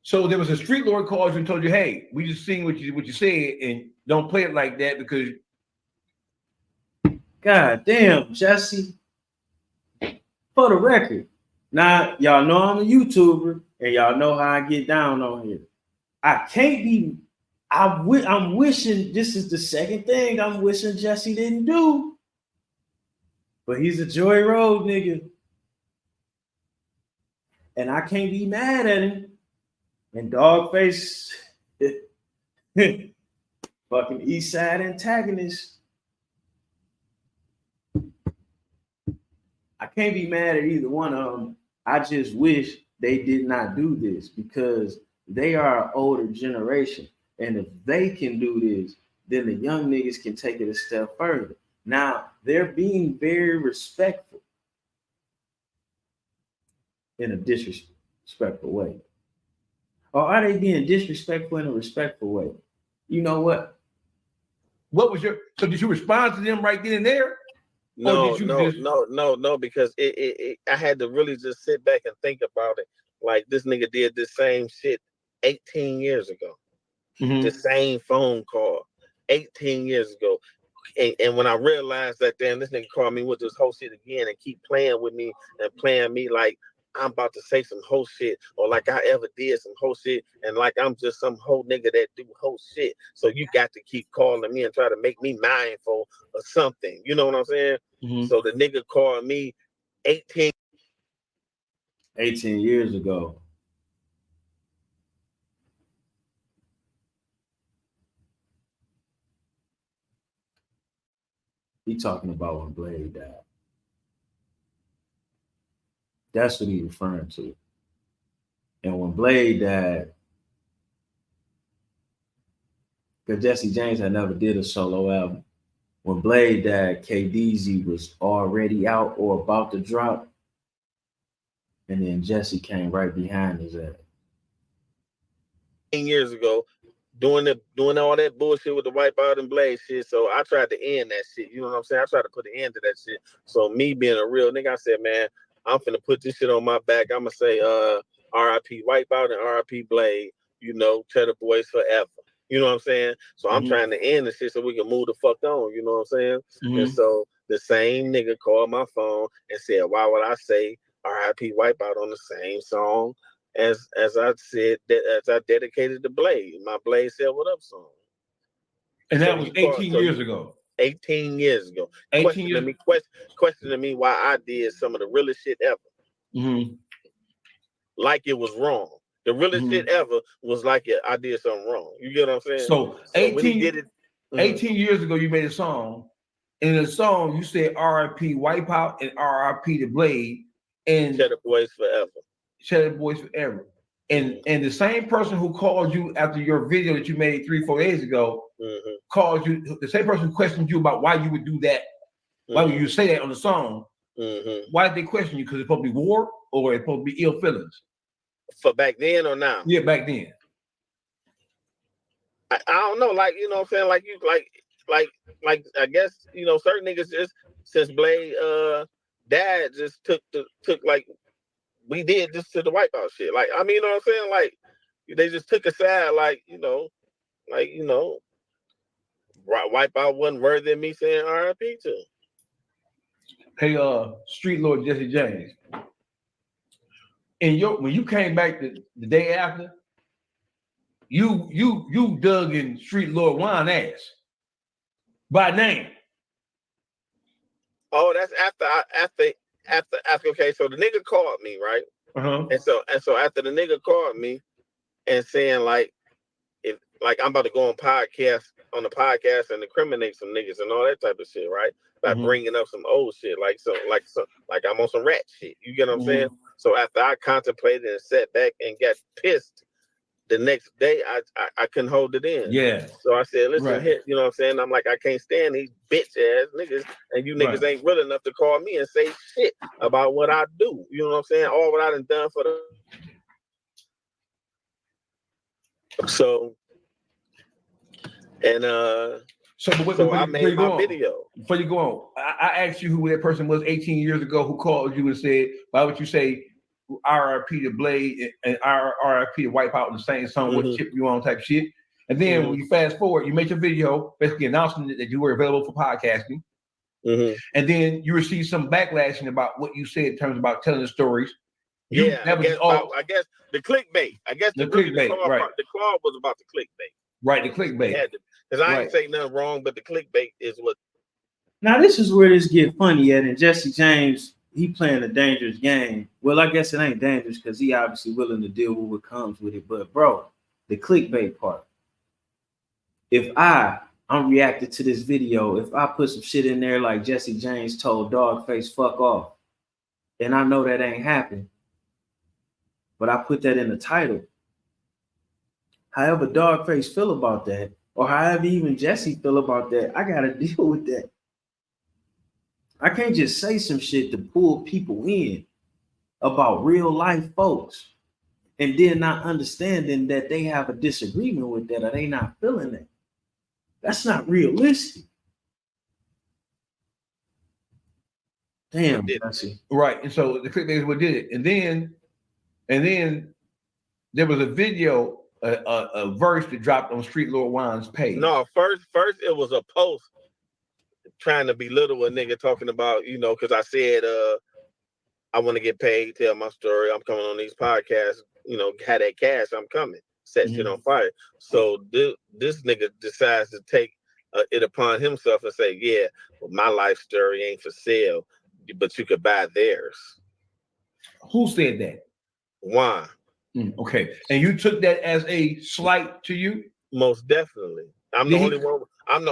So there was a Streetlord called you and told you, hey, we just seen what you said, and don't play it like that because. God damn, Jesse. For the record, now y'all know I'm a YouTuber, and y'all know how I get down on here. I can't be. I'm wishing this is the second thing I'm wishing Jesse didn't do. But he's a Joy Road nigga. And I can't be mad at him. And Dawgface, fucking East Side antagonist. I can't be mad at either one of them. I just wish they did not do this because they are an older generation. And if they can do this, then the young niggas can take it a step further. Now, they're being very respectful in a disrespectful way. Or are they being disrespectful in a respectful way? You know what? So did you respond to them right then and there? No, because I had to really just sit back and think about it. Like this nigga did this same shit 18 years ago. The same phone call 18 years ago. And when I realized that, damn, this nigga called me with this whole shit again and keep playing with me and playing me like I'm about to say some whole shit, or like I ever did some whole shit, and like I'm just some whole nigga that do whole shit. So you got to keep calling me and try to make me mindful of something. You know what I'm saying? Mhm. So the nigga called me 18 years ago. He talking about when Blade died. That's what he referring to. And when Blade died, because Jesse James had never did a solo album. When Blade died, KDZ was already out or about to drop. And then Jesse came right behind his ass. years ago, doing all that bullshit with the Wipeout and Blade shit. So I tried to end that shit. You know what I'm saying? I tried to put an end to that shit. So me being a real nigga, I said, man, I'm finna put this shit on my back. I'm gonna say R.I.P. Wipeout and R.I.P. Blade, you know, Cheddar Boys forever. You know what I'm saying? So I'm trying to end the shit so we can move the fuck on. You know what I'm saying? And so the same nigga called my phone and said, why would I say R.I.P. Wipeout on the same song as I said, that as I dedicated the Blade, my Blade said what up song. And that was 18 years ago. 18 years ago. 18 years. Questioning me why I did some of the realest shit ever. Like it was wrong. The realest shit ever was like I did something wrong. You get what I'm saying? So 18 years ago, you made a song. In the song, you said R.I.P. Wipeout and R.I.P. the Blade and Cheddar Boys forever. Cheddar Boys forever. And the same person who called you after your video that you made 3-4 days ago called you. The same person who questioned you about why you would do that, why would you say that on the song? Why did they question you? Because it's supposed to be war or it's supposed to be ill feelings? For back then or now? Yeah, back then. I don't know. Like, you know what I'm saying? Like you like I guess, you know, certain niggas just since Blade dad just took like we did this to the Wipeout shit. Like, I mean, you know what I'm saying? Like, they just took a side, like, you know, Wipeout wasn't worthy of me saying R.I.P. to. Hey, Streetlord Jesse James. And when you came back the day after, you dug in Streetlord Juan ass by name. Oh, that's after. Okay, so the nigga called me, right? And so after the nigga called me and saying like, if like I'm about to go on the podcast and incriminate some niggas and all that type of shit, right? By bringing up some old shit, like I'm on some rat shit. You get what I'm saying? So after I contemplated and sat back and got pissed, the next day I couldn't hold it in. Yeah. So I said, listen, here, you know what I'm saying? I'm like, I can't stand these bitch ass niggas, and you niggas ain't real enough to call me and say shit about what I do. You know what I'm saying? All what I done for the. So I made my video. Before you go on, I asked you who that person was 18 years ago who called you and said, why would you say R.I.P. to Blade and R.I.P. to Wipeout in the same song with chip you on type shit? And then when you fast forward, you made your video basically announcing that you were available for podcasting. And then you received some backlashing about what you said in terms about telling the stories. I guess the clickbait. I guess the clickbait, right. The claw was about the clickbait. Right, the clickbait. Because I ain't say nothing wrong, but the clickbait is what. Now this is where this get funny at, and Jesse James, he playing a dangerous game. Well, I guess it ain't dangerous because he obviously willing to deal with what comes with it. But bro, the clickbait part. If I'm reacting to this video, if I put some shit in there like Jesse James told Dawgface fuck off, and I know that ain't happened, but I put that in the title. However Dawgface feel about that, or however even Jesse feel about that, I gotta deal with that. I can't just say some shit to pull people in about real life folks and then not understanding that they have a disagreement with that or they not feeling it. That's not realistic. Damn, Jesse. Right. And so the clickbait is what did it. And then there was a video, a verse that dropped on Streetlord Juan's page. No, first it was a post trying to belittle a nigga talking about, you know, because I said I want to get paid, tell my story. I'm coming on these podcasts, had that cash, I'm coming. Set shit on fire. So this nigga decides to take it upon himself and say, yeah, well, my life story ain't for sale, but you could buy theirs. Who said that? Juan. Okay. And you took that as a slight to you? Most definitely. I'm the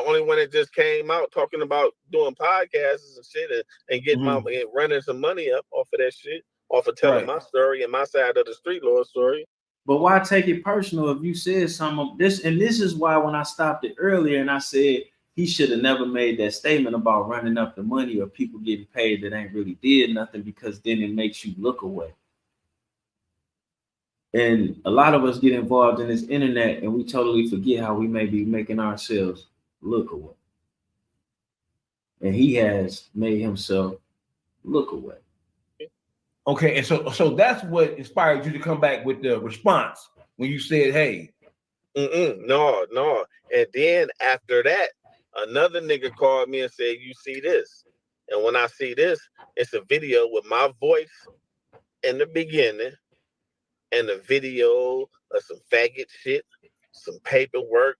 only one that just came out talking about doing podcasts and shit and getting running some money up off of that shit, off of telling my story and my side of the Streetlord story. But why take it personal if you said some of this? And this is why when I stopped it earlier and I said he should have never made that statement about running up the money or people getting paid that ain't really did nothing, because then it makes you look away. And a lot of us get involved in this internet and we totally forget how we may be making ourselves look away. And he has made himself look away. Okay, and so that's what inspired you to come back with the response when you said, hey. No. And then after that, another nigga called me and said, you see this? And when I see this, it's a video with my voice in the beginning and a video of some faggot shit, some paperwork,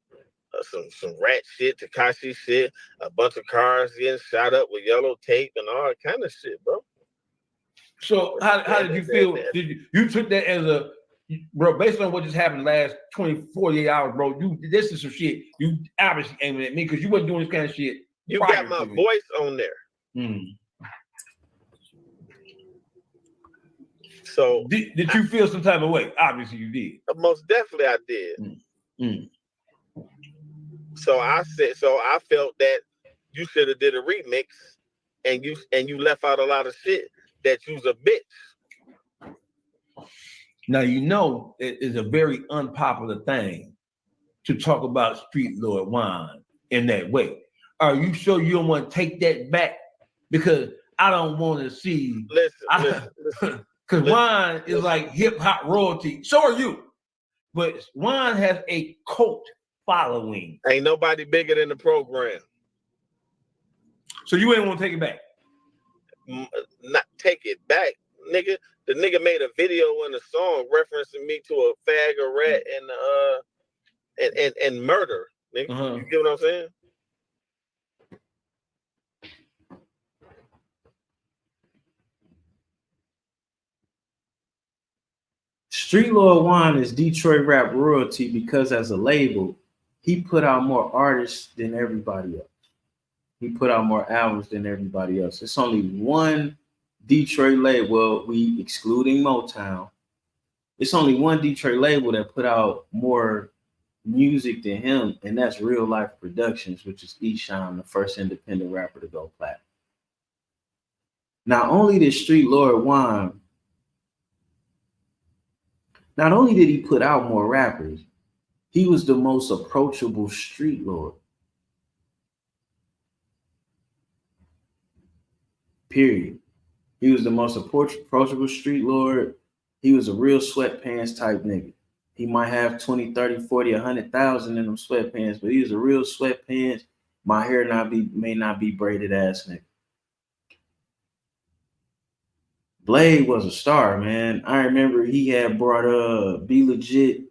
some rat shit, Takashi shit, a bunch of cars getting shot up with yellow tape and all kind of shit, bro. So how did you feel? Did you took that as a, bro, based on what just happened the last 48 hours, bro, this is some shit you obviously aiming at me because you wasn't doing this kind of shit. You got my voice on there. So did you feel some type of way? Obviously you did. Most definitely I did. So I felt that you should have did a remix and you left out a lot of shit that you's a bitch. Now it is a very unpopular thing to talk about Streetlord Juan in that way. Are you sure you don't want to take that back? Because I don't want to see. Listen. Because Juan is like hip hop royalty. So are you. But Juan has a cult following. Ain't nobody bigger than the program. So you ain't want to take it back? Not take it back, nigga. The nigga made a video and a song referencing me to a fag, a rat, and murder. Nigga. You get what I'm saying? Streetlord Juan is Detroit rap royalty because as a label, he put out more artists than everybody else. He put out more albums than everybody else. It's only one Detroit label, well, we excluding Motown. It's only one Detroit label that put out more music than him, and that's Real Life Productions, which is Esham, the first independent rapper to go platinum. Not only did Streetlord Juan, not only did he put out more rappers, he was the most approachable street lord. Period. He was the most approachable street lord. He was a real sweatpants type nigga. He might have 20, 30, 40, 100,000 in them sweatpants, but he was a real sweatpants. My hair may not be braided ass nigga. Blade was a star, man. I remember he had brought Be Legit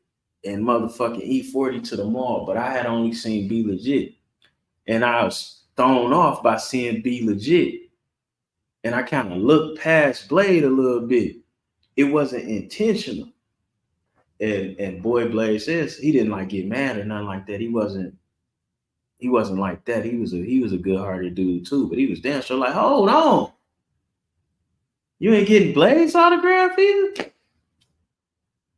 and motherfucking E40 to the mall, but I had only seen Be Legit. And I was thrown off by seeing Be Legit. And I kind of looked past Blade a little bit. It wasn't intentional. And boy, Blade says he didn't like get mad or nothing like that. He wasn't like that. He was a good-hearted dude too, but he was damn sure like, hold on. You ain't getting Blade's autograph either?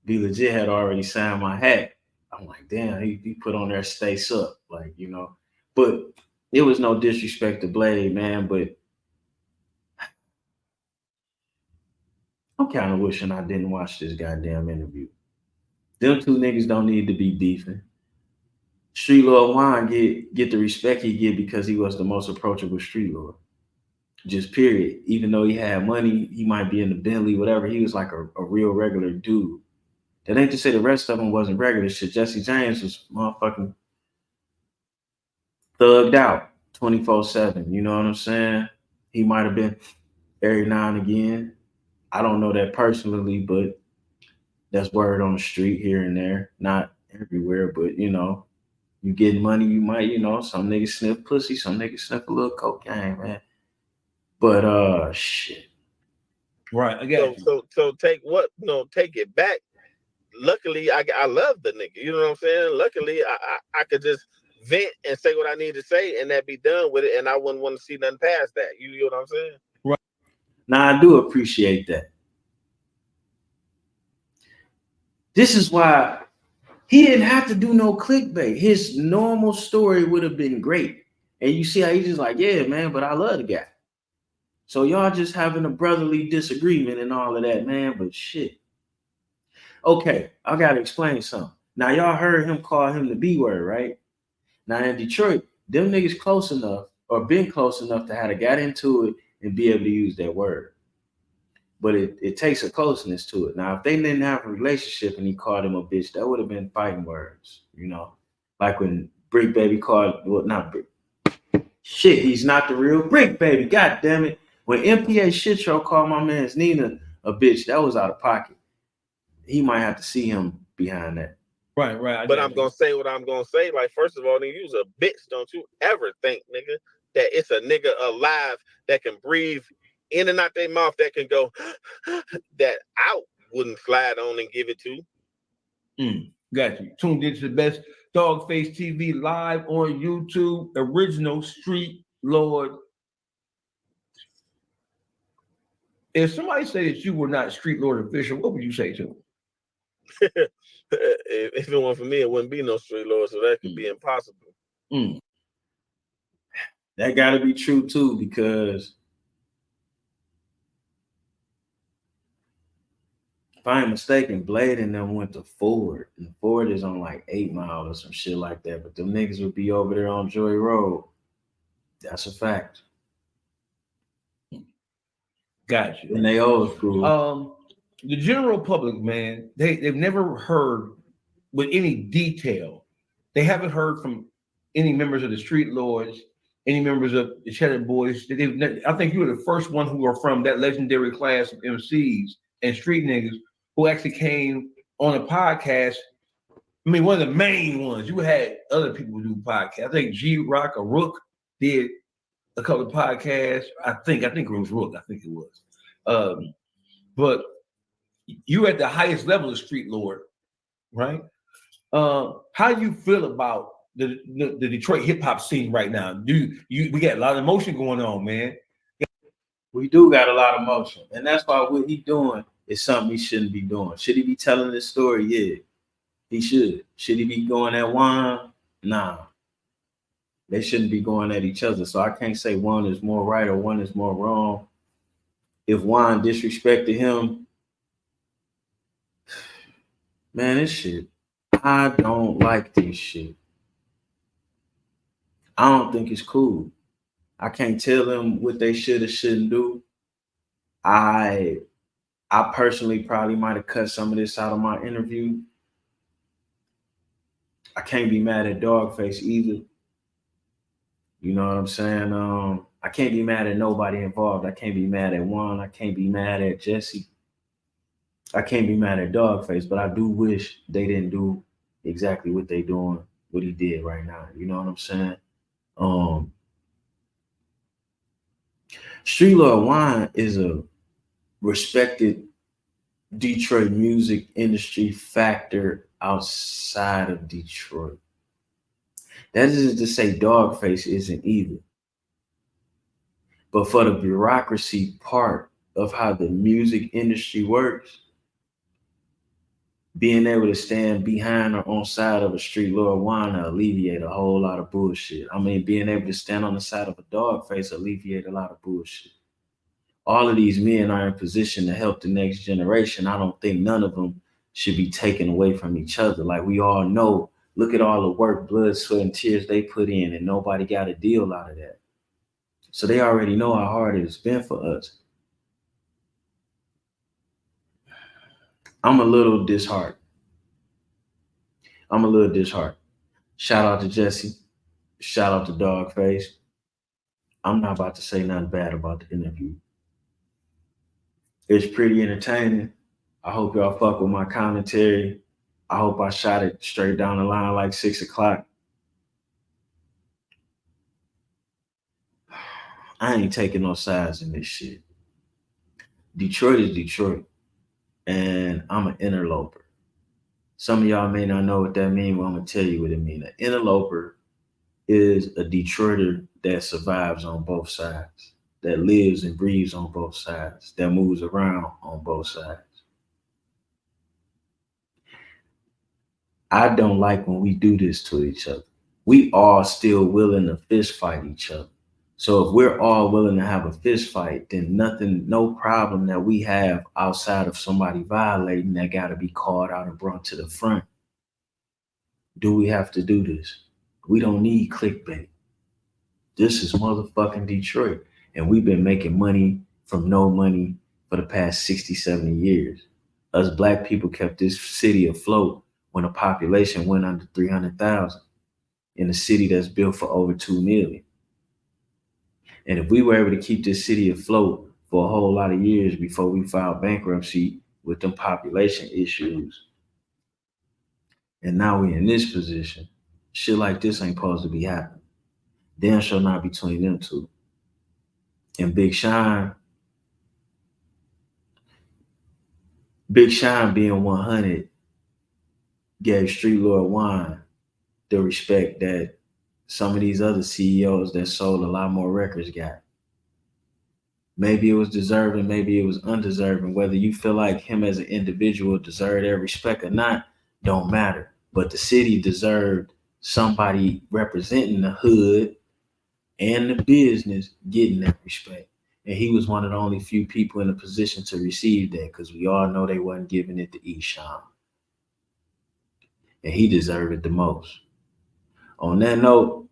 Be Legit had already signed my hat. I'm like, damn, he put on there stay up, like, you know. But it was no disrespect to Blade, man, but I'm kind of wishing I didn't watch this goddamn interview. Them two niggas don't need to be beefing. Streetlord Juan get the respect he get because he was the most approachable street lord. Just period. Even though he had money, he might be in the Bentley, whatever. He was like a real regular dude. That ain't to say the rest of them wasn't regular shit. Jesse James was motherfucking thugged out 24/7. You know what I'm saying? He might have been every now and again. I don't know that personally, but that's word on the street here and there. Not everywhere, but you getting money, you might, some niggas sniff pussy, some niggas sniff a little cocaine, man. But shit. Right, I got you. So take what? Take it back. Luckily, I love the nigga. You know what I'm saying? Luckily, I could just vent and say what I need to say, and that be done with it, and I wouldn't want to see nothing past that. You know what I'm saying? Right. Now I do appreciate that. This is why he didn't have to do no clickbait. His normal story would have been great. And you see how he's just like, yeah, man, but I love the guy. So y'all just having a brotherly disagreement and all of that, man, but shit. Okay, I gotta explain something. Now y'all heard him call him the B word, right? Now in Detroit, them niggas close enough or been close enough to have to got into it and be able to use that word. But it takes a closeness to it. Now, if they didn't have a relationship and he called him a bitch, that would have been fighting words, Like when Brick Baby called, well, not Brick. Shit, he's not the real Brick Baby. God damn it. When MPA Shit Show called my man's Nina a bitch, that was out of pocket. He might have to see him behind that. Right. But I'm gonna say what I'm gonna say. Like, first of all, nigga, you's a bitch. Don't you ever think, nigga, that it's a nigga alive that can breathe in and out their mouth that can go that out wouldn't slide on and give it to. Got you. Tuned into the best Dawgface TV live on YouTube. Original Streetlord. If somebody said that you were not Streetlord official, what would you say to them? If it weren't for me, it wouldn't be no Streetlord, so that could be impossible. That got to be true too, because if I ain't mistaken, Blade and them went to Ford, and Ford is on like 8 Mile or some shit like that. But them niggas would be over there on Joy Road. That's a fact. Got you. And they old school. The general public, man, they've never heard with any detail. They haven't heard from any members of the Streetlords, any members of the Cheddar Boys. I think you were the first one who were from that legendary class of MCs and street niggas who actually came on a podcast. I mean, one of the main ones. You had other people do podcasts. I think G-Rock or Rook did a couple of podcasts. I think it was Rook. I think it was. But you at the highest level of Streetlord, right? How do you feel about the Detroit hip hop scene right now? We got a lot of emotion going on, man. We do got a lot of motion, and that's why what he doing is something he shouldn't be doing. Should he be telling this story? Yeah, he should. Should he be going at Juan? Nah. They shouldn't be going at each other. So I can't say one is more right or one is more wrong. If Juan disrespected him, man, this shit, I don't like this shit. I don't think it's cool. I can't tell them what they should or shouldn't do. I personally probably might have cut some of this out of my interview. I can't be mad at Dawgface either. You know what I'm saying? I can't be mad at nobody involved. I can't be mad at Juan. I can't be mad at Jesse. I can't be mad at Dawgface, but I do wish they didn't do exactly what they doing, what he did right now. You know what I'm saying? Streetlord Juan is a respected Detroit music industry factor outside of Detroit. That isn't to say Dawgface isn't either. But for the bureaucracy part of how the music industry works, being able to stand behind or on side of a Streetlord Juan alleviate a whole lot of bullshit. I mean, being able to stand on the side of a Dawgface alleviate a lot of bullshit. All of these men are in position to help the next generation. I don't think none of them should be taken away from each other. Like we all know, look at all the work, blood, sweat, and tears they put in, and nobody got a deal out of that. So they already know how hard it's been for us. I'm a little disheartened. Shout out to Jesse. Shout out to Dawgface. I'm not about to say nothing bad about the interview. It's pretty entertaining. I hope y'all fuck with my commentary. I hope I shot it straight down the line like 6 o'clock. I ain't taking no sides in this shit. Detroit is Detroit, and I'm an interloper. Some of y'all may not know what that means, but I'm gonna tell you what it means. An interloper is a Detroiter that survives on both sides, that lives and breathes on both sides, that moves around on both sides. I don't like when we do this to each other. We all still willing to fist fight each other. So if we're all willing to have a fist fight, then nothing, no problem that we have outside of somebody violating that got to be called out and brought to the front. Do we have to do this? We don't need clickbait. This is motherfucking Detroit. And we've been making money from no money for the past 60, 70 years. Us black people kept this city afloat when the population went under 300,000 in a city that's built for over 2 million. And if we were able to keep this city afloat for a whole lot of years before we filed bankruptcy with them population issues, and now we in this position, shit like this ain't supposed to be happening. Damn sure not between them two. And Big Sean being 100 gave Streetlord Juan the respect that some of these other CEOs that sold a lot more records got. Maybe it was deserving, maybe it was undeserving. Whether you feel like him as an individual deserved their respect or not, don't matter. But the city deserved somebody representing the hood and the business getting that respect. And he was one of the only few people in a position to receive that, because we all know they wasn't giving it to Eshawn. And he deserved it the most. On that note,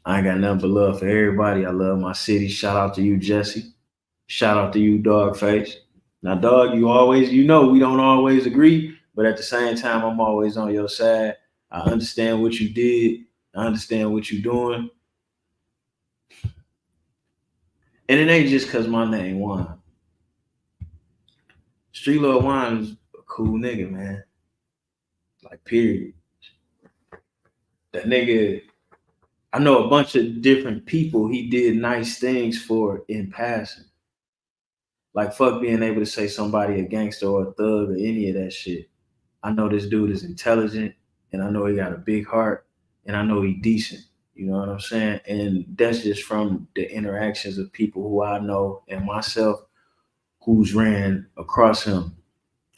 I ain't got nothing but love for everybody. I love my city. Shout out to you, Jesse. Shout out to you, Dawgface. Now, dog, you know, we don't always agree, but at the same time, I'm always on your side. I understand what you did. I understand what you're doing. And it ain't just because my name Juan. Streetlord Juan is a cool nigga, man. Like, period. That nigga, I know a bunch of different people he did nice things for in passing. Like, fuck being able to say somebody a gangster or a thug or any of that shit. I know this dude is intelligent, and I know he got a big heart, and I know he decent. You know what I'm saying? And that's just from the interactions of people who I know and myself who's ran across him.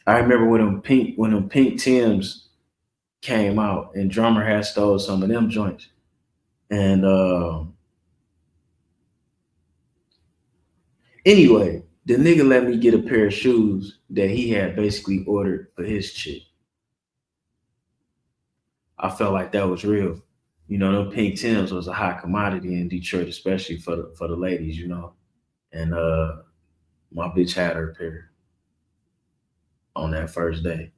I remember when them pink Tims came out and Drummer had stole some of them joints. And anyway, the nigga let me get a pair of shoes that he had basically ordered for his chick. I felt like that was real. You know, them pink Tims was a hot commodity in Detroit, especially for the ladies, you know. And my bitch had her pair on that first day.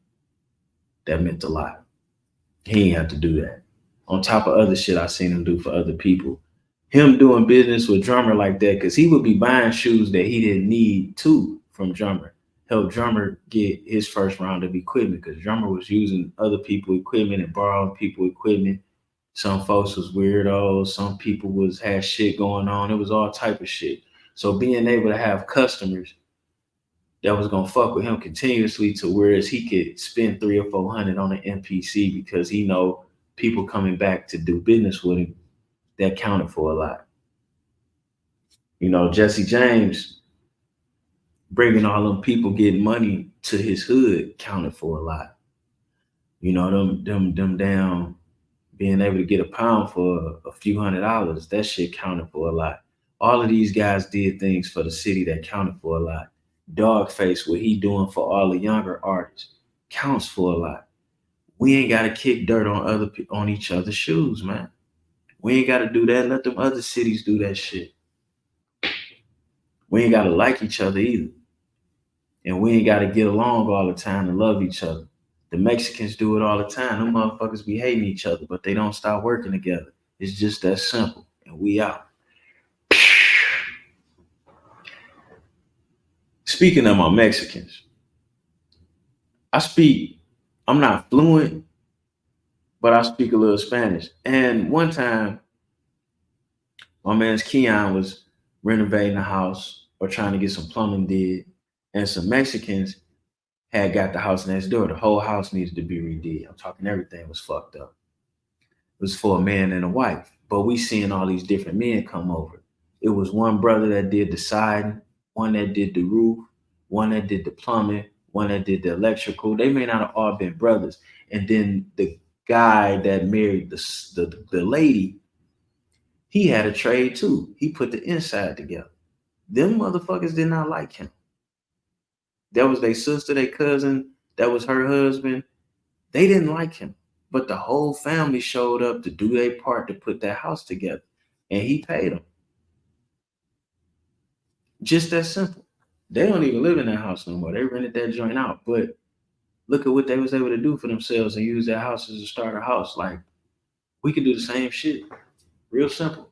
That meant a lot. He ain't have to do that. On top of other shit I seen him do for other people. Him doing business with Drummer like that, because he would be buying shoes that he didn't need too from Drummer. Help Drummer get his first round of equipment, because Drummer was using other people's equipment and borrowing people's equipment. Some folks was weirdos. Some people had shit going on. It was all type of shit. So being able to have customers that was gonna fuck with him continuously, to whereas he could spend 300 or 400 on an MPC because he know people coming back to do business with him, that counted for a lot. You know, Jesse James bringing all them people getting money to his hood counted for a lot. You know, them down being able to get a pound for a few $100s, that shit counted for a lot. All of these guys did things for the city that counted for a lot. Dawgface, what he doing for all the younger artists, counts for a lot. We ain't gotta kick dirt on each other's shoes, man. We ain't gotta do that. Let them other cities do that shit. We ain't gotta like each other either. And we ain't gotta get along all the time and love each other. The Mexicans do it all the time. Them motherfuckers be hating each other, but they don't stop working together. It's just that simple. And we out. Speaking of my Mexicans, I'm not fluent, but I speak a little Spanish. And one time, my man's Keon was renovating a house or trying to get some plumbing did, and some Mexicans had got the house next door. The whole house needed to be redid. I'm talking everything was fucked up. It was for a man and a wife. But we seeing all these different men come over. It was one brother that did the siding, one that did the roof, one that did the plumbing, one that did the electrical. They may not have all been brothers. And then the guy that married the lady, he had a trade too. He put the inside together. Them motherfuckers did not like him. That was their sister, their cousin, that was her husband. They didn't like him. But the whole family showed up to do their part to put that house together. And he paid them. Just that simple. They don't even live in that house no more. They rented that joint out. But look at what they was able to do for themselves and use that house as a starter house. Like, we could do the same shit. Real simple.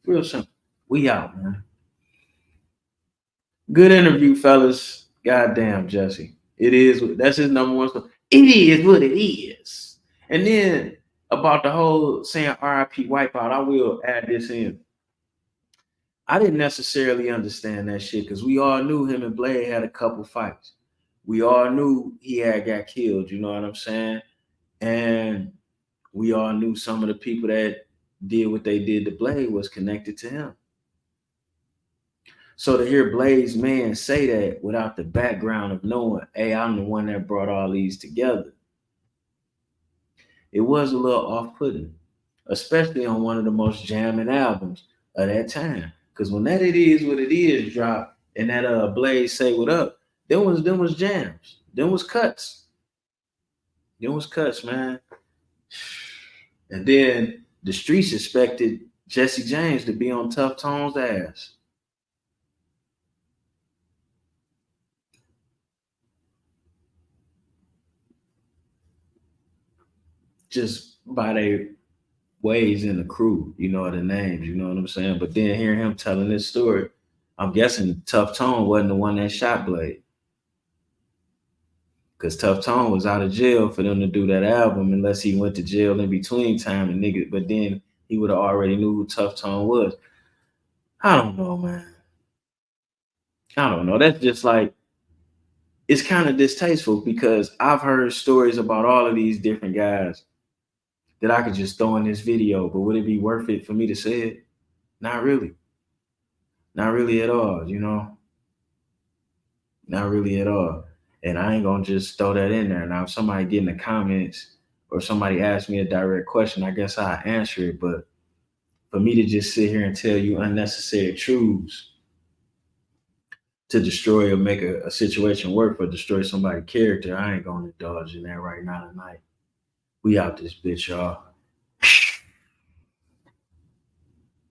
Real simple. We out, man. Good interview, fellas. Goddamn, Jesse. It is. That's his number one stuff. It is what it is. And then about the whole saying RIP Wipeout, I will add this in. I didn't necessarily understand that shit because we all knew him and Blade had a couple fights. We all knew he had got killed, you know what I'm saying? And we all knew some of the people that did what they did to Blade was connected to him. So to hear Blade's man say that without the background of knowing, hey, I'm the one that brought all these together, it was a little off-putting, especially on one of the most jamming albums of that time. Because when that It Is What It Is dropped and that Blaze Say What Up, them was jams. Them was cuts. Them was cuts, man. And then the streets expected Jesse James to be on Tough Tone's ass. Just by their ways in the crew, you know, the names, you know what I'm saying? But then hearing him telling this story, I'm guessing Tough Tone wasn't the one that shot Blade. Because Tough Tone was out of jail for them to do that album unless he went to jail in between time and nigga, but then he would have already knew who Tough Tone was. I don't know, man. I don't know. That's just like, it's kind of distasteful because I've heard stories about all of these different guys that I could just throw in this video, but would it be worth it for me to say it? Not really. Not really at all, you know? Not really at all. And I ain't gonna just throw that in there. Now, if somebody get in the comments or somebody asks me a direct question, I guess I'll answer it. But for me to just sit here and tell you unnecessary truths to destroy or make a situation work or destroy somebody's character, I ain't gonna indulge in that right now tonight. We out this bitch, y'all.